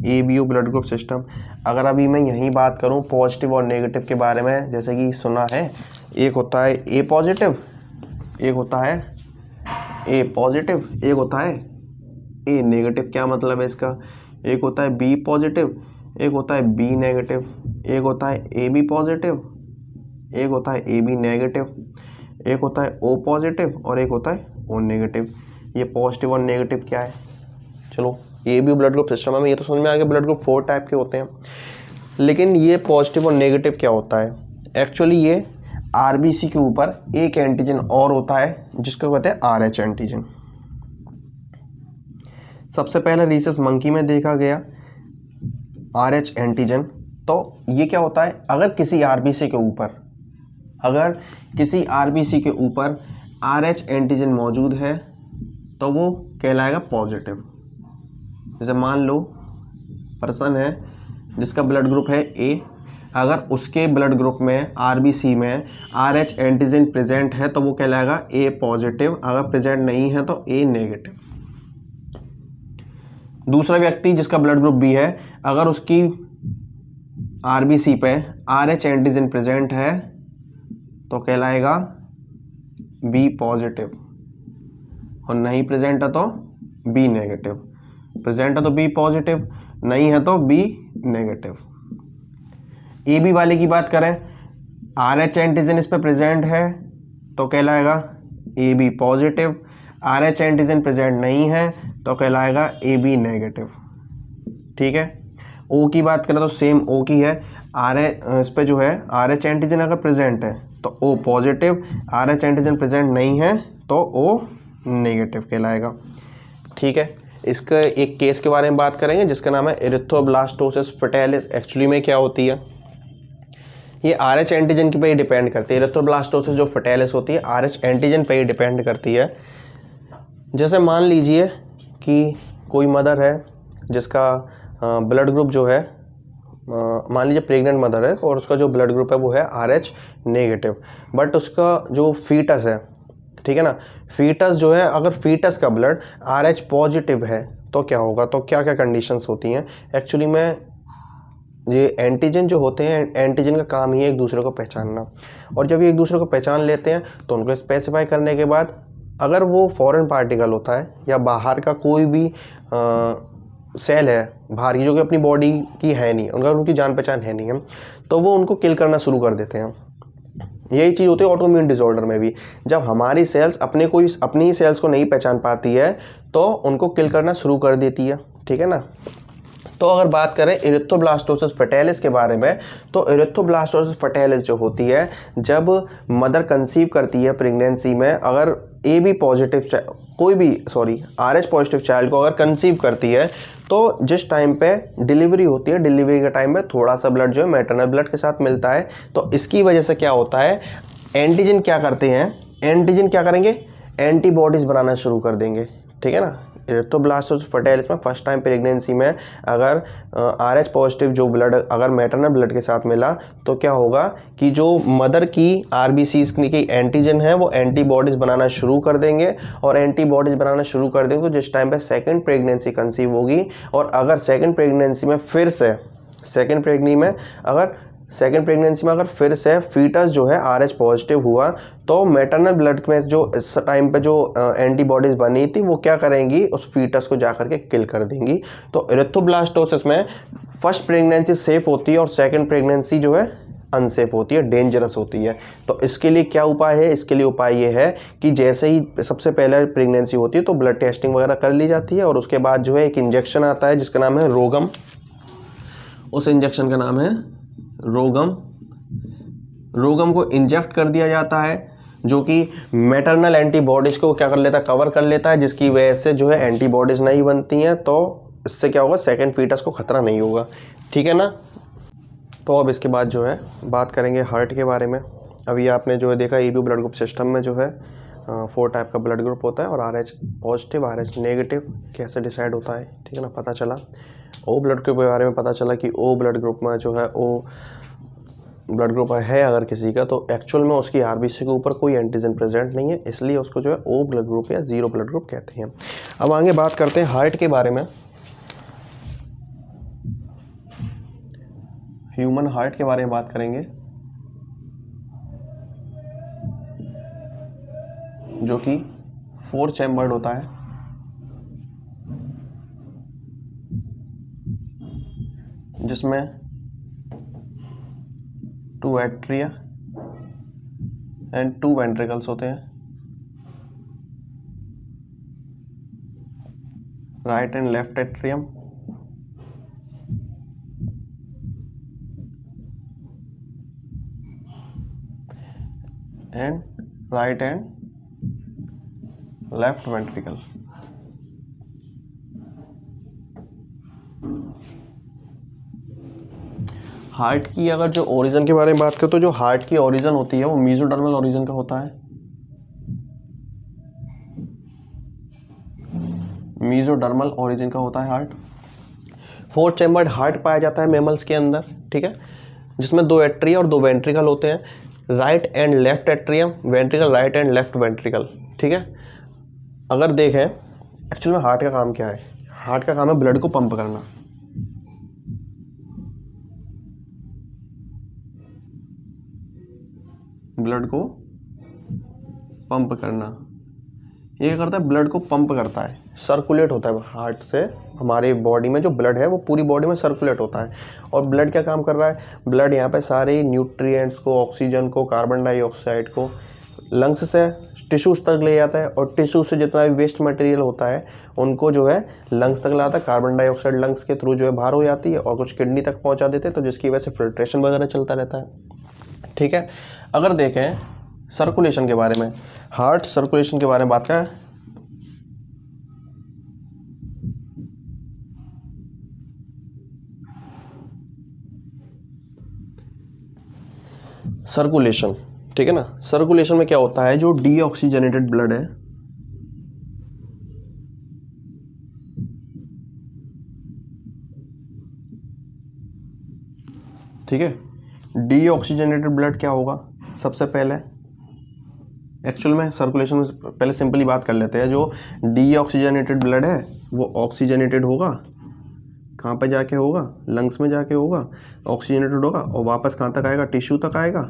A B O blood group system. अगर अभी मैं यहीं बात करूं पॉजिटिव और नेगेटिव के बारे में, जैसे कि सुना है एक होता है ए पॉजिटिव, एक होता है ए पॉजिटिव, एक होता है ए नेगेटिव। क्या मतलब है इसका, एक होता है बी पॉजिटिव, एक होता है बी नेगेटिव, एक होता है ए बी पॉजिटिव, एक होता है ए बी नेगेटिव, एक होता है ओ पॉजिटिव और एक होता है ओ नेगेटिव। ये पॉजिटिव और नेगेटिव क्या है, चलो A B blood group system में ये तो समझ में आ गया। ब्लड ग्रुप 4 टाइप के होते हैं, लेकिन ये पॉजिटिव और नेगेटिव क्या होता है, एक्चुअली ये आरबीसी के ऊपर एक एंटीजन और होता है जिसको कहते हैं आरएच एंटीजन। सबसे पहले रीसस मंकी में देखा गया आरएच एंटीजन। तो ये क्या होता है, अगर किसी आरबीसी के ऊपर आरएच एंटीजन मौजूद है तो वो कहलाएगा पॉजिटिव। जैसे मान लो पर्सन है जिसका ब्लड ग्रुप है ए, अगर उसके ब्लड ग्रुप में आरबीसी में आरएच एंटीजन प्रेजेंट है तो वो कहलाएगा ए पॉजिटिव, अगर प्रेजेंट नहीं है तो ए नेगेटिव। दूसरा व्यक्ति जिसका ब्लड ग्रुप बी है, अगर उसकी आरबीसी पे आरएच एंटीजन प्रेजेंट है तो कहलाएगा बी पॉजिटिव और नहीं प्रेजेंट है तो बी नेगेटिव। प्रेजेंट है तो बी पॉजिटिव, नहीं है तो बी नेगेटिव। ए बी वाले की बात करें, आरएच एंटीजन इस पे प्रेजेंट है तो कहलाएगा A B positive, Rh antigen present नहीं है तो कहलाएगा ए बी नेगेटिव। ठीक है, ओ की बात करें तो सेम ओ की है, आर इस पे जो है आर एच एंटीजन अगर प्रेजेंट है तो O positive, R H antigen present नहीं है तो ओ नेगेटिव कहलाएगा। ठीक है, इसका एक केस के बारे में बात करेंगे जिसका नाम है एरिथ्रोब्लास्टोसिस फर्टाइलिस। एक्चुअली में क्या होती है, ये आर एच एंटीजन के पे ही डिपेंड करती है। एरिथ्रोब्लास्टोसिस जो फर्टाइलिस होती है आर एच एंटीजन पे ही डिपेंड करती है। जैसे मान लीजिए कि कोई मदर है जिसका ब्लड ग्रुप जो है, मान लीजिए प्रेग्नेंट मदर है और उसका जो ब्लड ग्रुप है वो है आर एच नेगेटिव, बट उसका जो फीटस है, ठीक है ना, फीटस जो है अगर फीटस का ब्लड आर एच पॉजिटिव है तो क्या होगा, तो क्या क्या कंडीशंस होती हैं। एक्चुअली में ये एंटीजन जो होते हैं, एंटीजन का काम ही है एक दूसरे को पहचानना, और जब ये एक दूसरे को पहचान लेते हैं तो उनको स्पेसिफाई करने के बाद अगर वो फॉरेन पार्टिकल होता है या बाहर का कोई भी सेल है बाहर की जो कि अपनी बॉडी की है नहीं, अगर उनकी जान पहचान है नहीं है, तो वो उनको किल करना शुरू कर देते हैं। यही चीज़ होती है ऑटोइम्यून डिसऑर्डर में भी, जब हमारी सेल्स अपनी ही सेल्स को नहीं पहचान पाती है तो उनको किल करना शुरू कर देती है। ठीक है ना। तो अगर बात करें एरिथ्रोब्लास्टोसिस फर्टाइलिस के बारे में, तो एरिथ्रोब्लास्टोसिस फर्टाइलिस जो होती है जब मदर कंसीव करती है प्रेगनेंसी में, अगर A B positive R H positive child को अगर कंसीव करती है तो जिस टाइम पे डिलीवरी होती है, डिलीवरी के टाइम में थोड़ा सा ब्लड जो है मैटरनल ब्लड के साथ मिलता है। तो इसकी वजह से क्या होता है, एंटीजन क्या करते हैं, एंटीजन क्या करेंगे, एंटीबॉडीज बनाना शुरू कर देंगे। ठीक है ना। एरिथ्रोब्लास्टोसिस फर्टाइलिस में फर्स्ट टाइम प्रेगनेंसी में अगर आर एच पॉजिटिव जो ब्लड अगर मैटरनल ब्लड के साथ मिला तो क्या होगा कि जो मदर की आरबीसीज की एंटीजन है वो एंटीबॉडीज बनाना शुरू कर देंगे, और एंटीबॉडीज बनाना शुरू कर देंगे तो जिस टाइम पे सेकंड प्रेगनेंसी कंसीव होगी, और अगर सेकंड प्रेगनेंसी में फिर से सेकंड प्रेगनेंसी में अगर फिर से फीटस जो है आर एच पॉजिटिव हुआ तो मैटरनल ब्लड में जो इस टाइम पे जो एंटीबॉडीज बनी थी वो क्या करेंगी, उस फीटस को जाकर के किल कर देंगी। तो एरिथ्रोब्लास्टोसिस में फर्स्ट प्रेगनेंसी सेफ होती है और सेकंड प्रेगनेंसी जो है अनसेफ होती है, डेंजरस होती है। तो इसके लिए क्या उपाय है, इसके लिए उपाय ये है कि जैसे ही सबसे पहले प्रेगनेंसी होती है तो ब्लड टेस्टिंग वगैरह कर ली जाती है, और उसके बाद जो है एक इंजेक्शन आता है जिसका नाम है रोगम, उस इंजेक्शन का नाम है रोगम को इंजेक्ट कर दिया जाता है जो कि मैटरनल एंटीबॉडीज को क्या कर लेता है, कवर कर लेता है, जिसकी वजह से जो है एंटीबॉडीज नहीं बनती हैं, तो इससे क्या होगा, सेकंड फीटस को खतरा नहीं होगा। ठीक है ना। तो अब इसके बाद जो है बात करेंगे हार्ट के बारे में। अभी आपने जो है देखा एबी ब्लड ग्रुप सिस्टम में जो है 4 टाइप का ब्लड ग्रुप होता है, और are H positive R H negative कैसे डिसाइड होता है। ठीक है ना, पता चला। ओ ब्लड ग्रुप के बारे में पता चला कि ओ ब्लड ग्रुप में जो है ओ ब्लड ग्रुप है अगर किसी का, तो एक्चुअल में उसकी आरबीसी के ऊपर कोई एंटीजन प्रेजेंट नहीं है, इसलिए उसको जो है ओ ब्लड ग्रुप या जीरो ब्लड ग्रुप कहते हैं। अब आगे बात करते हैं हार्ट के बारे में। ह्यूमन हार्ट के बारे में बात करेंगे, जो कि 4 चैम्बर्ड होता है, जिसमें 2 एट्रिया एंड 2 वेंट्रिकल्स होते हैं, right and left atrium and right and left ventricle. Heart की अगर जो ओरिजिन के बारे में बात करें तो जो हार्ट की ओरिजिन होती है वो मेसोडर्मल ओरिजिन का होता है। मेसोडर्मल ओरिजिन का होता है हार्ट। 4 चैम्बर्ड हार्ट पाया जाता है मैमल्स के अंदर। ठीक है, जिसमें 2 एट्रिया और 2 वेंट्रिकल होते हैं, right and left atrium, ventricle right and left ventricle. ठीक है, अगर देखें एक्चुअली में हार्ट का काम क्या है, हार्ट का काम है ब्लड को पंप करना। ब्लड को पंप करना, ये करता है ब्लड को पंप करता है, सर्कुलेट होता है हार्ट से। हमारे बॉडी में जो ब्लड है वो पूरी बॉडी में सर्कुलेट होता है। और ब्लड क्या काम कर रहा है, ब्लड यहाँ पे सारे न्यूट्रिएंट्स को, ऑक्सीजन को, कार्बन डाइऑक्साइड को लंग्स से टिश्यूज तक ले जाता है, और टिश्यू से जितना भी वेस्ट मटेरियल होता है उनको जो है लंग्स तक लाता है। कार्बन डाइऑक्साइड लंग्स के थ्रू जो है बाहर हो जाती है और कुछ किडनी तक पहुंचा देते हैं, तो जिसकी वजह से फिल्ट्रेशन वगैरह चलता रहता है। ठीक है, अगर देखें सर्कुलेशन के बारे में, हार्ट सर्कुलेशन के बारे में बात करें, सर्कुलेशन, ठीक है ना। सर्कुलेशन में क्या होता है, जो डीऑक्सीजनेटेड ब्लड है, ठीक है, डीऑक्सीजनेटेड ब्लड क्या होगा सबसे पहले, एक्चुअल में सर्कुलेशन में पहले सिंपली बात कर लेते हैं। जो डीऑक्सीजनेटेड ब्लड है वो ऑक्सीजनेटेड होगा, कहाँ पे जाके होगा, लंग्स में जाके होगा, ऑक्सीजनेटेड होगा और वापस कहाँ तक आएगा, टिश्यू तक आएगा।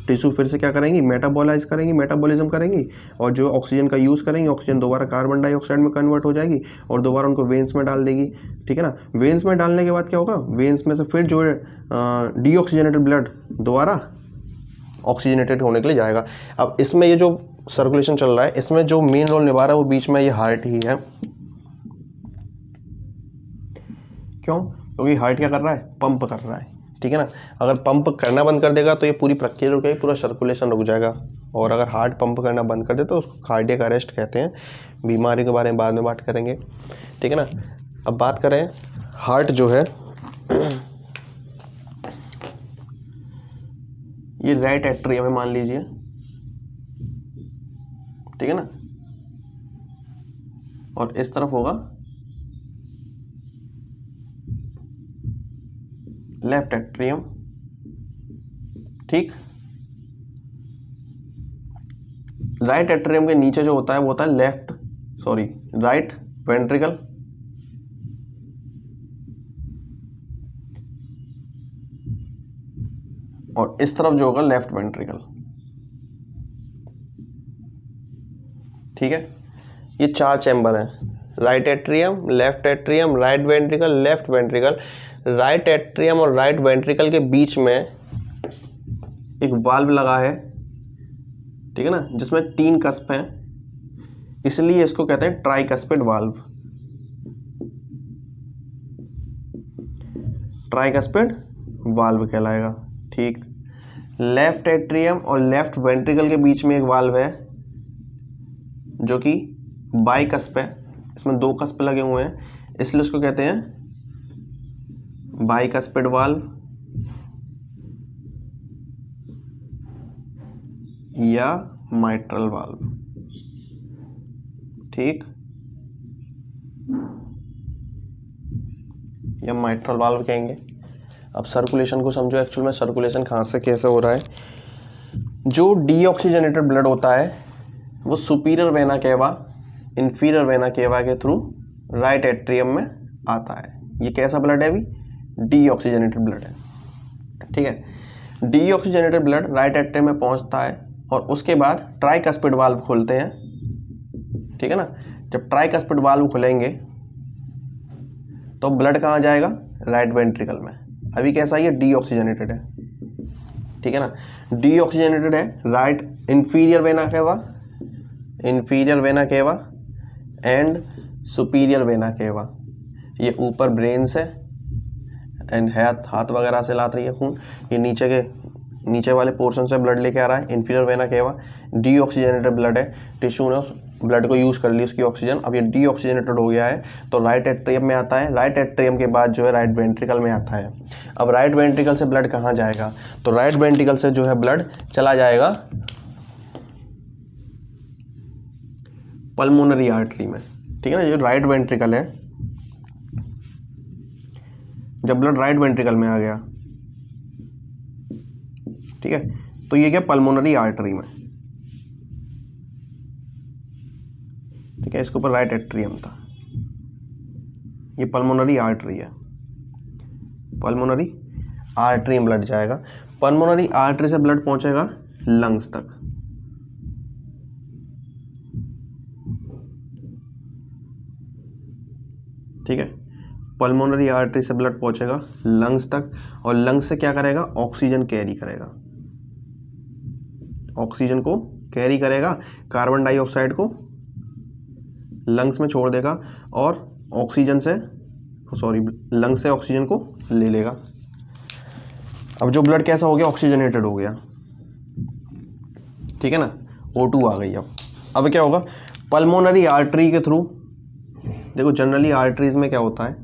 टिश्यू फिर से क्या करेंगी, मेटाबोलाइज करेंगी, मेटाबॉलिज्म करेंगी, और जो ऑक्सीजन का यूज़ करेंगी, ऑक्सीजन दोबारा कार्बन डाइऑक्साइड में कन्वर्ट हो जाएगी और दोबारा उनको वेन्स में डाल देगी। ठीक है ना, वेन्स में डालने के बाद क्या होगा, वेन्स में से फिर जो डीऑक्सीजनेटेड ब्लड दोबारा ऑक्सीजनेटेड होने के लिए जाएगा। अब इसमें ये जो सर्कुलेशन चल रहा है, इसमें जो मेन रोल निभा रहा है वो बीच में ये हार्ट ही है। क्यों, क्योंकि हार्ट क्या कर रहा है, पंप कर रहा है। ठीक है ना, अगर पंप करना बंद कर देगा तो ये पूरी प्रक्रिया रुक जाएगी, पूरा सर्कुलेशन रुक जाएगा। और अगर हार्ट पंप करना बंद कर दे तो उसको कार्डियक अरेस्ट कहते हैं। बीमारी के बारे में बाद में बात करेंगे। ठीक है ना, अब बात करें हार्ट जो है, ये राइट एट्रियम है मान लीजिए, ठीक है ना, और इस तरफ होगा लेफ्ट एट्रियम। ठीक, राइट एट्रियम के नीचे जो होता है वो होता है राइट वेंट्रिकल, और इस तरफ जो होगा लेफ्ट वेंट्रिकल। ठीक है, ये 4 चैम्बर हैं, right atrium, left atrium, right ventricle, left ventricle. Right atrium और राइट वेंट्रिकल के बीच में एक वाल्व लगा है, ठीक है ना, जिसमें 3 कस्प हैं, इसलिए इसको कहते हैं ट्राइकस्पिड वाल्व। ट्राइकस्पिड वाल्व कहलाएगा। ठीक, लेफ्ट एट्रियम और लेफ्ट वेंट्रिकल के बीच में एक वाल्व है जो कि बाइकस्प है, इसमें 2 कस्प लगे हुए हैं, इसलिए उसको कहते हैं बाइकस्पिड वाल्व या माइट्रल वाल्व। ठीक, या माइट्रल वाल्व कहेंगे। अब सर्कुलेशन को समझो, एक्चुअल में सर्कुलेशन कहाँ से कैसे हो रहा है। जो डीऑक्सीजनेटेड ब्लड होता है वो superior vena cava, inferior vena cava के थ्रू राइट एट्रियम में आता है। ये कैसा ब्लड है, अभी डीऑक्सीजनेटेड ब्लड है। ठीक है, डीऑक्सीजनेटेड ब्लड राइट एट्रियम में पहुंचता है और उसके बाद ट्राइकस्पिड वाल्व खोलते हैं। ठीक है ना, जब ट्राइकस्पिड वाल्व खुलेंगे तो ब्लड कहाँ जाएगा, राइट वेंट्रिकल में। अभी कैसा है, ये डीऑक्सीजनेटेड है। ठीक है ना, डीऑक्सीजनेटेड है, right inferior vena cava, inferior vena cava and superior vena cava. ये ऊपर ब्रेन से एंड हाथ वगैरह से लात रही है खून, ये नीचे वाले पोर्शन से ब्लड लेके आ रहा है, inferior vena cava. Deoxygenated blood है, टिश्यू ने उस ब्लड को यूज़ कर ली उसकी ऑक्सीजन, अब ये डीऑक्सीजनेटेड हो गया है तो राइट एट्रियम में आता है। राइट एट्रियम के बाद जो है राइट वेंट्रिकल में आता है। अब राइट वेंट्रिकल से ब्लड कहाँ जाएगा, तो राइट वेंट्रिकल से जो है ब्लड चला जाएगा पल्मोनरी आर्टरी में। ठीक है ना, जो राइट वेंट्रिकल है, जब ब्लड राइट वेंट्रिकल में आ गया, ठीक है, तो ये क्या, पल्मोनरी आर्टरी में। ठीक है, इसके ऊपर राइट एट्रियम था, ये पल्मोनरी आर्टरी है। पल्मोनरी आर्टरी में ब्लड जाएगा, पल्मोनरी आर्टरी से ब्लड पहुंचेगा लंग्स तक। ठीक है, पल्मोनरी आर्टरी से ब्लड पहुंचेगा लंग्स तक और लंग्स से क्या करेगा, ऑक्सीजन कैरी करेगा, ऑक्सीजन को कैरी करेगा, कार्बन डाइऑक्साइड को लंग्स में छोड़ देगा और ऑक्सीजन से लंग्स से ऑक्सीजन को ले लेगा। अब जो ब्लड कैसा हो गया, ऑक्सीजनेटेड हो गया, ठीक है ना, O2 आ गई। अब क्या होगा, पल्मोनरी आर्टरी के थ्रू, देखो जनरली आर्टरीज में क्या होता है,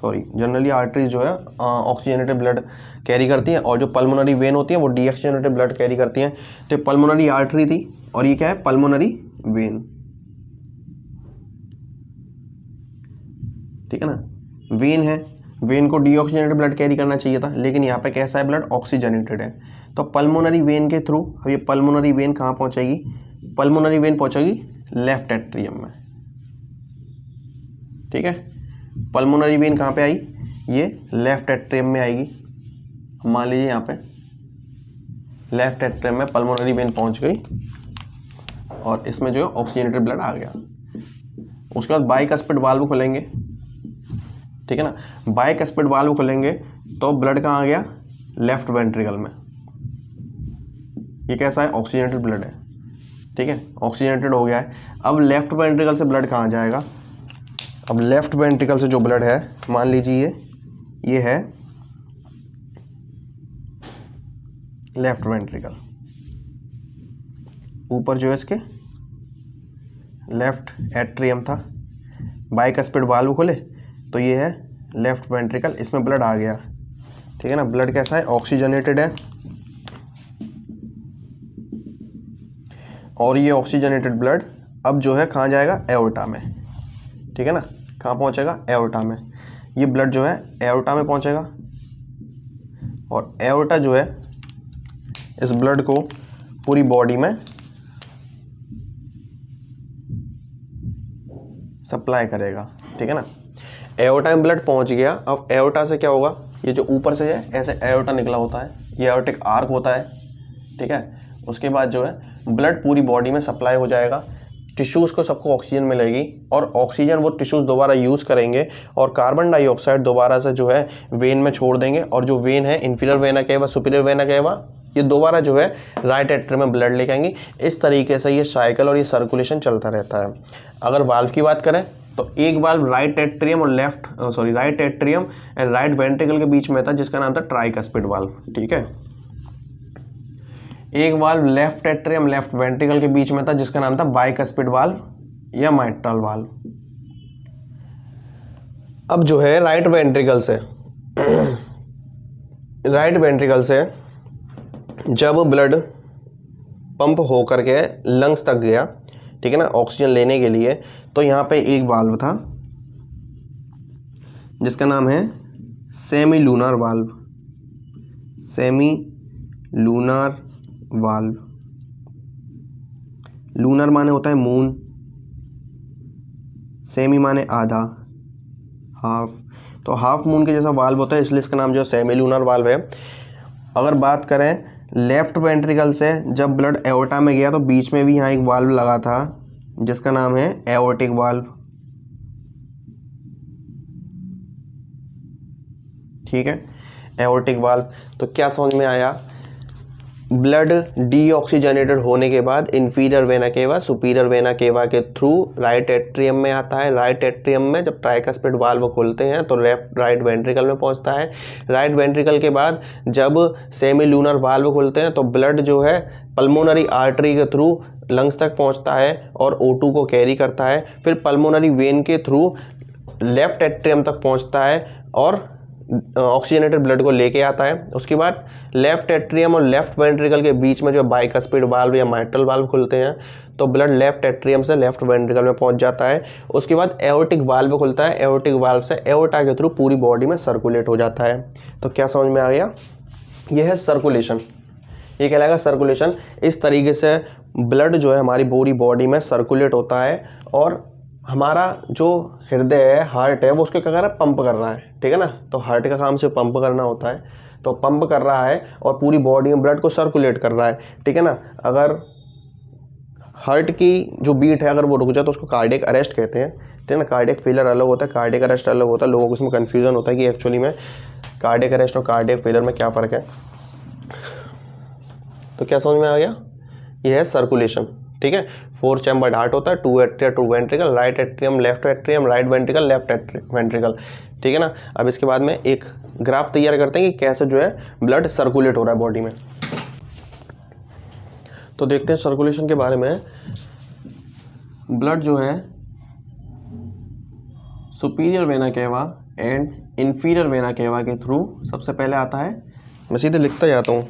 जनरली आर्टरीज जो है ऑक्सीजनेटेड ब्लड कैरी करती हैं और जो पल्मोनरी वेन होती है वो डीऑक्सीजनेटेड ब्लड कैरी करती हैं। तो पल्मोनरी आर्टरी थी और ये क्या है, पल्मोनरी वेन, ठीक है ना, वेन है, वेन को डीऑक्सीजनेटेड ब्लड कैरी करना चाहिए था, लेकिन यहाँ पे कैसा है, ब्लड ऑक्सीजनेटेड है। तो पल्मोनरी वेन के थ्रू, अब ये पल्मोनरी वेन कहाँ पहुँचेगी, पल्मोनरी वेन पहुँचेगी लेफ्ट एट्रियम में, ठीक है। पल्मोनरी वेन कहाँ पे आई, ये लेफ्ट एट्रियम में आएगी। मान लीजिए यहाँ पे लेफ्ट एट्रियम में पल्मोनरी वेन पहुँच गई और इसमें जो है ऑक्सीजनेटेड ब्लड आ गया। उसके बाद बाइकस्पिड वाल्व खोलेंगे, ठीक है ना, बाइकस्पिड वाल्व खोलेंगे तो ब्लड कहाँ आ गया, लेफ्ट वेंट्रिकल में। ये कैसा है, ऑक्सीजनेटेड ब्लड है, ठीक है, ऑक्सीजनेटेड हो गया है। अब लेफ्ट वेंट्रिकल से ब्लड कहाँ जाएगा, अब लेफ्ट वेंट्रिकल से जो ब्लड है, मान लीजिए ये है लेफ्ट वेंट्रिकल, ऊपर जो है इसके लेफ्ट एट्रियम था, बाइकस्पिड वाल्व खोले तो ये है लेफ्ट वेंट्रिकल, इसमें ब्लड आ गया, ठीक है ना। ब्लड कैसा है, ऑक्सीजनेटेड है और ये ऑक्सीजनेटेड ब्लड अब जो है कहाँ जाएगा, एओर्टा में, ठीक है ना, कहाँ पहुँचेगा, एओर्टा में। ये ब्लड जो है एओर्टा में पहुँचेगा और एओर्टा जो है इस ब्लड को पूरी बॉडी में सप्लाई करेगा, ठीक है ना। एओर्टा में ब्लड पहुँच गया। अब एओर्टा से क्या होगा, ये जो ऊपर से है ऐसे एओर्टा निकला होता है, ये एओर्टिक आर्क होता है, ठीक है। उसके बाद जो है ब्लड पूरी बॉडी में सप्लाई हो जाएगा, टिश्यूज़ को सबको ऑक्सीजन मिलेगी और ऑक्सीजन वो टिश्यूज़ दोबारा यूज़ करेंगे और कार्बन डाइऑक्साइड दोबारा से जो है वेन में छोड़ देंगे और जो वेन है inferior vena cava, superior vena cava, ये दोबारा जो है राइट एट्रियम में ब्लड लेके आएंगे। इस तरीके से ये साइकिल और ये सर्कुलेशन चलता रहता है। अगर वाल्व की बात करें तो एक वाल्व राइट एट्रियम और right atrium and right ventricle के बीच में था जिसका नाम था ट्राइकस्पिड वाल्व, ठीक है। एक valve left atrium left ventricle के बीच में था जिसका नाम था बाइकस्पिड वाल्व या माइट्रल वाल्व। अब जो है राइट वेंट्रिकल से जब ब्लड पंप हो करके लंग्स तक गया, ठीक है ना, ऑक्सीजन लेने के लिए, तो यहाँ पे एक वाल्व था जिसका नाम है semi lunar valve, semi lunar valve. Lunar माने होता है मून, सेमी माने आधा, हाफ, तो हाफ मून के जैसा वाल्व होता है, इसलिए इसका नाम जो सेमी लूनर वाल्व है। अगर बात करें लेफ्ट वेंट्रिकल से जब ब्लड एओर्टा में गया तो बीच में भी यहाँ एक वाल्व लगा था जिसका नाम है एओर्टिक वाल्व, ठीक है, एओर्टिक वाल्व। तो क्या समझ में आया, ब्लड डीऑक्सीजनेटेड होने के बाद inferior vena cava superior vena cava के थ्रू राइट एट्रियम में आता है। राइट एट्रियम में जब ट्राइकस्पिड वाल्व खोलते हैं तो राइट वेंट्रिकल में पहुंचता है। राइट वेंट्रिकल के बाद जब सेमी लूनर वाल्व खोलते हैं तो ब्लड जो है पल्मोनरी आर्टरी के थ्रू लंग्स तक पहुंचता है और O2 को कैरी करता है। फिर पल्मोनरी वेन के थ्रू लेफ्ट एट्रियम तक पहुंचता है और ऑक्सीजनेटेड ब्लड को लेके आता है। उसके बाद लेफ्ट एट्रियम और लेफ्ट वेंट्रिकल के बीच में जो बाइकस्पिड वाल्व या माइट्रल वाल्व खुलते हैं तो ब्लड लेफ्ट एट्रियम से लेफ्ट वेंट्रिकल में पहुंच जाता है। उसके बाद एओर्टिक वाल्व खुलता है, एओर्टिक वाल्व से एओर्टा के थ्रू पूरी बॉडी में सर्कुलेट हो जाता है। तो क्या समझ में आ गया, यह है सर्कुलेशन, ये कहलाएगा सर्कुलेशन। इस तरीके से ब्लड जो है हमारी पूरी बॉडी में सर्कुलेट होता है और हमारा जो हृदय है, हार्ट है, वो उसको क्या कर रहा है, पंप कर रहा है, ठीक है ना। तो हार्ट का काम सिर्फ पंप करना होता है, तो पंप कर रहा है और पूरी बॉडी में ब्लड को सर्कुलेट कर रहा है, ठीक है ना। अगर हार्ट की जो बीट है अगर वो रुक जाए तो उसको कार्डियक अरेस्ट कहते हैं, ठीक है ना। कार्डियक फेलियर अलग होता है, कार्डियक अरेस्ट अलग होता है। लोगों को इसमें कन्फ्यूजन होता है कि एक्चुअली में कार्डियक अरेस्ट और कार्डियक फेलियर में क्या फ़र्क है। तो क्या समझ में आ गया, ये है सर्कुलेशन, ठीक है। 4 चैम्बर्ड हार्ट होता है, 2 atria 2 ventricle, right atrium left atrium, right ventricle left ventricle, ठीक है ना। अब इसके बाद में एक ग्राफ तैयार करते हैं कि कैसे जो है ब्लड सर्कुलेट हो रहा है बॉडी में। तो देखते हैं सर्कुलेशन के बारे में। ब्लड जो है superior vena cava and inferior vena cava के थ्रू सबसे पहले आता है, मैं सीधे लिखता जाता हूँ।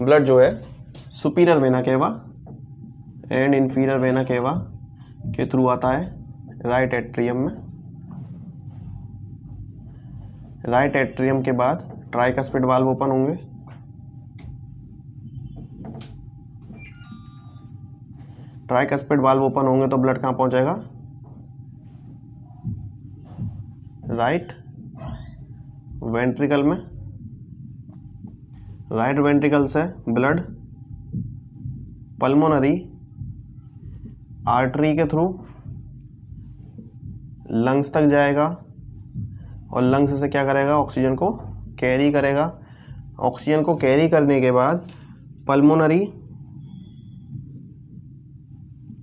ब्लड जो है superior vena cava and inferior vena cava के थ्रू आता है राइट एट्रियम में। राइट एट्रियम के बाद ट्राइकस्पिड वाल्व ओपन होंगे, ट्राइकस्पिड वाल्व ओपन होंगे तो ब्लड कहाँ पहुंचेगा, राइट वेंट्रिकल में। राइट वेंट्रिकल से ब्लड पल्मोनरी आर्टरी के थ्रू लंग्स तक जाएगा और लंग्स से क्या करेगा, ऑक्सीजन को कैरी करेगा। ऑक्सीजन को कैरी करने के बाद पल्मोनरी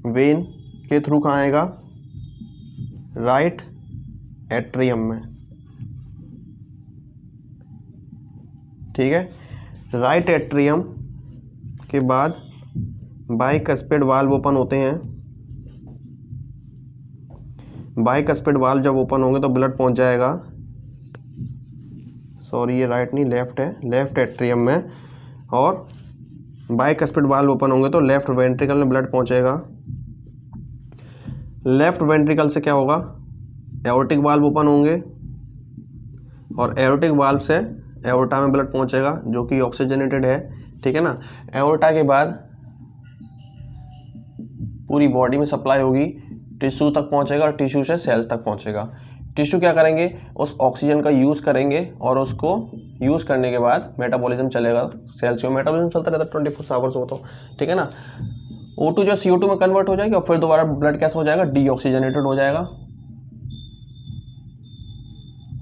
वेन के थ्रू कहाँ आएगा, राइट एट्रियम में, ठीक है। राइट एट्रियम के बाद बाइकस्पिड वाल्व ओपन होते हैं। बाइकस्पिड वाल्व जब ओपन होंगे तो ब्लड पहुंच जाएगा, सॉरी ये राइट नहीं लेफ्ट है, लेफ्ट एट्रियम में। और बाइकस्पिड वाल्व ओपन होंगे तो लेफ्ट वेंट्रिकल में ब्लड पहुंचेगा। लेफ्ट वेंट्रिकल से क्या होगा, एओर्टिक वाल्व ओपन होंगे और एओर्टिक वाल्व से एओर्टा में ब्लड पहुंचेगा जो कि ऑक्सीजनेटेड है, ठीक है ना। एओर्टा के बाद पूरी बॉडी में सप्लाई होगी, टिश्यू तक पहुंचेगा और टिश्यू से सेल्स तक पहुंचेगा। टिश्यू क्या करेंगे, उस ऑक्सीजन का यूज़ करेंगे और उसको यूज़ करने के बाद मेटाबॉलिज्म चलेगा, सेल्स में मेटाबॉलिज्म चलता रहता है 24 आवर्स हो तो, ठीक है ना। O2 जो CO2 में कन्वर्ट हो जाएगी और फिर दोबारा ब्लड कैसा हो जाएगा, डीऑक्सीजनेटेड हो जाएगा,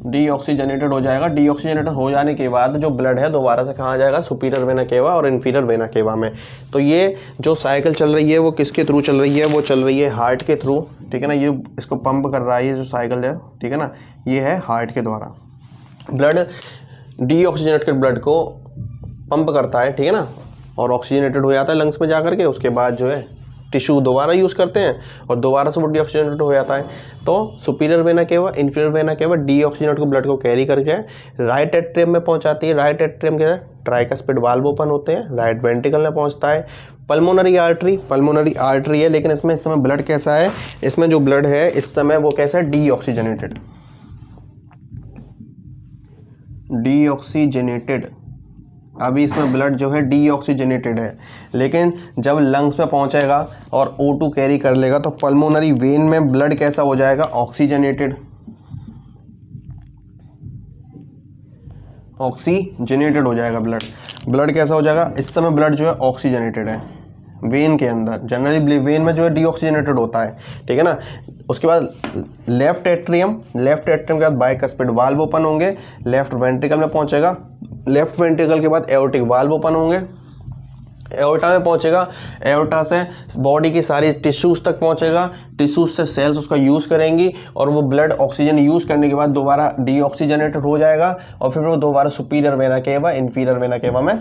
डीऑक्सीजनेटेड हो जाएगा। डीऑक्सीजनेटेड हो जाने के बाद जो ब्लड है दोबारा से कहाँ आ जाएगा, सुपीरियर वेना केवा और इन्फीरियर वेना केवा में। तो ये जो साइकिल चल रही है वो किसके थ्रू चल रही है, वो चल रही है हार्ट के थ्रू, ठीक है ना। ये इसको पंप कर रहा है, ये जो साइकिल है, ठीक है ना, ये है हार्ट के द्वारा। ब्लड डीऑक्सीजनेटेड ब्लड को पंप करता है, ठीक है ना, और ऑक्सीजनेटेड हो जाता है लंग्स में जा करके। उसके बाद जो है टिश्यू दोबारा यूज़ करते हैं और दोबारा से वो डीऑक्सीजनेटेड हो जाता है। तो superior vena cava inferior vena cava deoxygenated को ब्लड को कैरी करके राइट एट्रियम में पहुंचाती है। राइट एट्रियम के ट्राइकस्पिड वाल्व ओपन होते हैं, राइट वेंट्रिकल में पहुंचता है। पल्मोनरी आर्टरी है, लेकिन इसमें इस समय ब्लड कैसा है, इसमें जो ब्लड है इस समय वो कैसा है, डीऑक्सीजनेटेड। अभी इसमें ब्लड जो है डीऑक्सीजनेटेड है, लेकिन जब लंग्स में पहुंचेगा और O2 कैरी कर लेगा तो पल्मोनरी वेन में ब्लड कैसा हो जाएगा, ऑक्सीजनेटेड हो जाएगा। ब्लड कैसा हो जाएगा, इस समय ब्लड जो है ऑक्सीजनेटेड है वेन के अंदर। जनरली वेन में जो है डीऑक्सीजनेटेड होता है, ठीक है ना। उसके बाद लेफ्ट एट्रियम के बाद बाइकस्पिड वाल्व ओपन होंगे, लेफ्ट वेंट्रिकल में पहुंचेगा। लेफ्ट वेंट्रिकल के बाद एओर्टिक वाल्व ओपन होंगे, एओर्टा में पहुंचेगा। एओर्टा से बॉडी की सारी टिश्यूज तक पहुंचेगा, टिश्यूज से सेल्स उसका यूज़ करेंगी और वो ब्लड ऑक्सीजन यूज़ करने के बाद दोबारा डीऑक्सीजनेटेड हो जाएगा और फिर वो दोबारा superior vena cava inferior vena cava में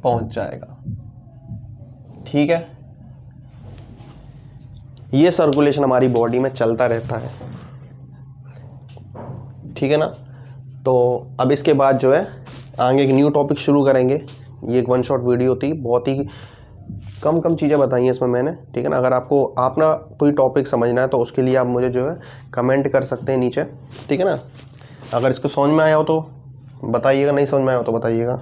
पहुंच जाएगा, ठीक है। ये सर्कुलेशन हमारी बॉडी में चलता रहता है, ठीक है ना। तो अब इसके बाद जो है आगे एक न्यू टॉपिक शुरू करेंगे। ये एक 1 शॉट वीडियो थी, बहुत ही कम चीज़ें बताई हैं इसमें मैंने, ठीक है ना। अगर आपको अपना कोई टॉपिक समझना है तो उसके लिए आप मुझे जो है कमेंट कर सकते हैं नीचे, ठीक है ना। अगर इसको समझ में आया हो तो बताइएगा, नहीं समझ में आया हो तो बताइएगा।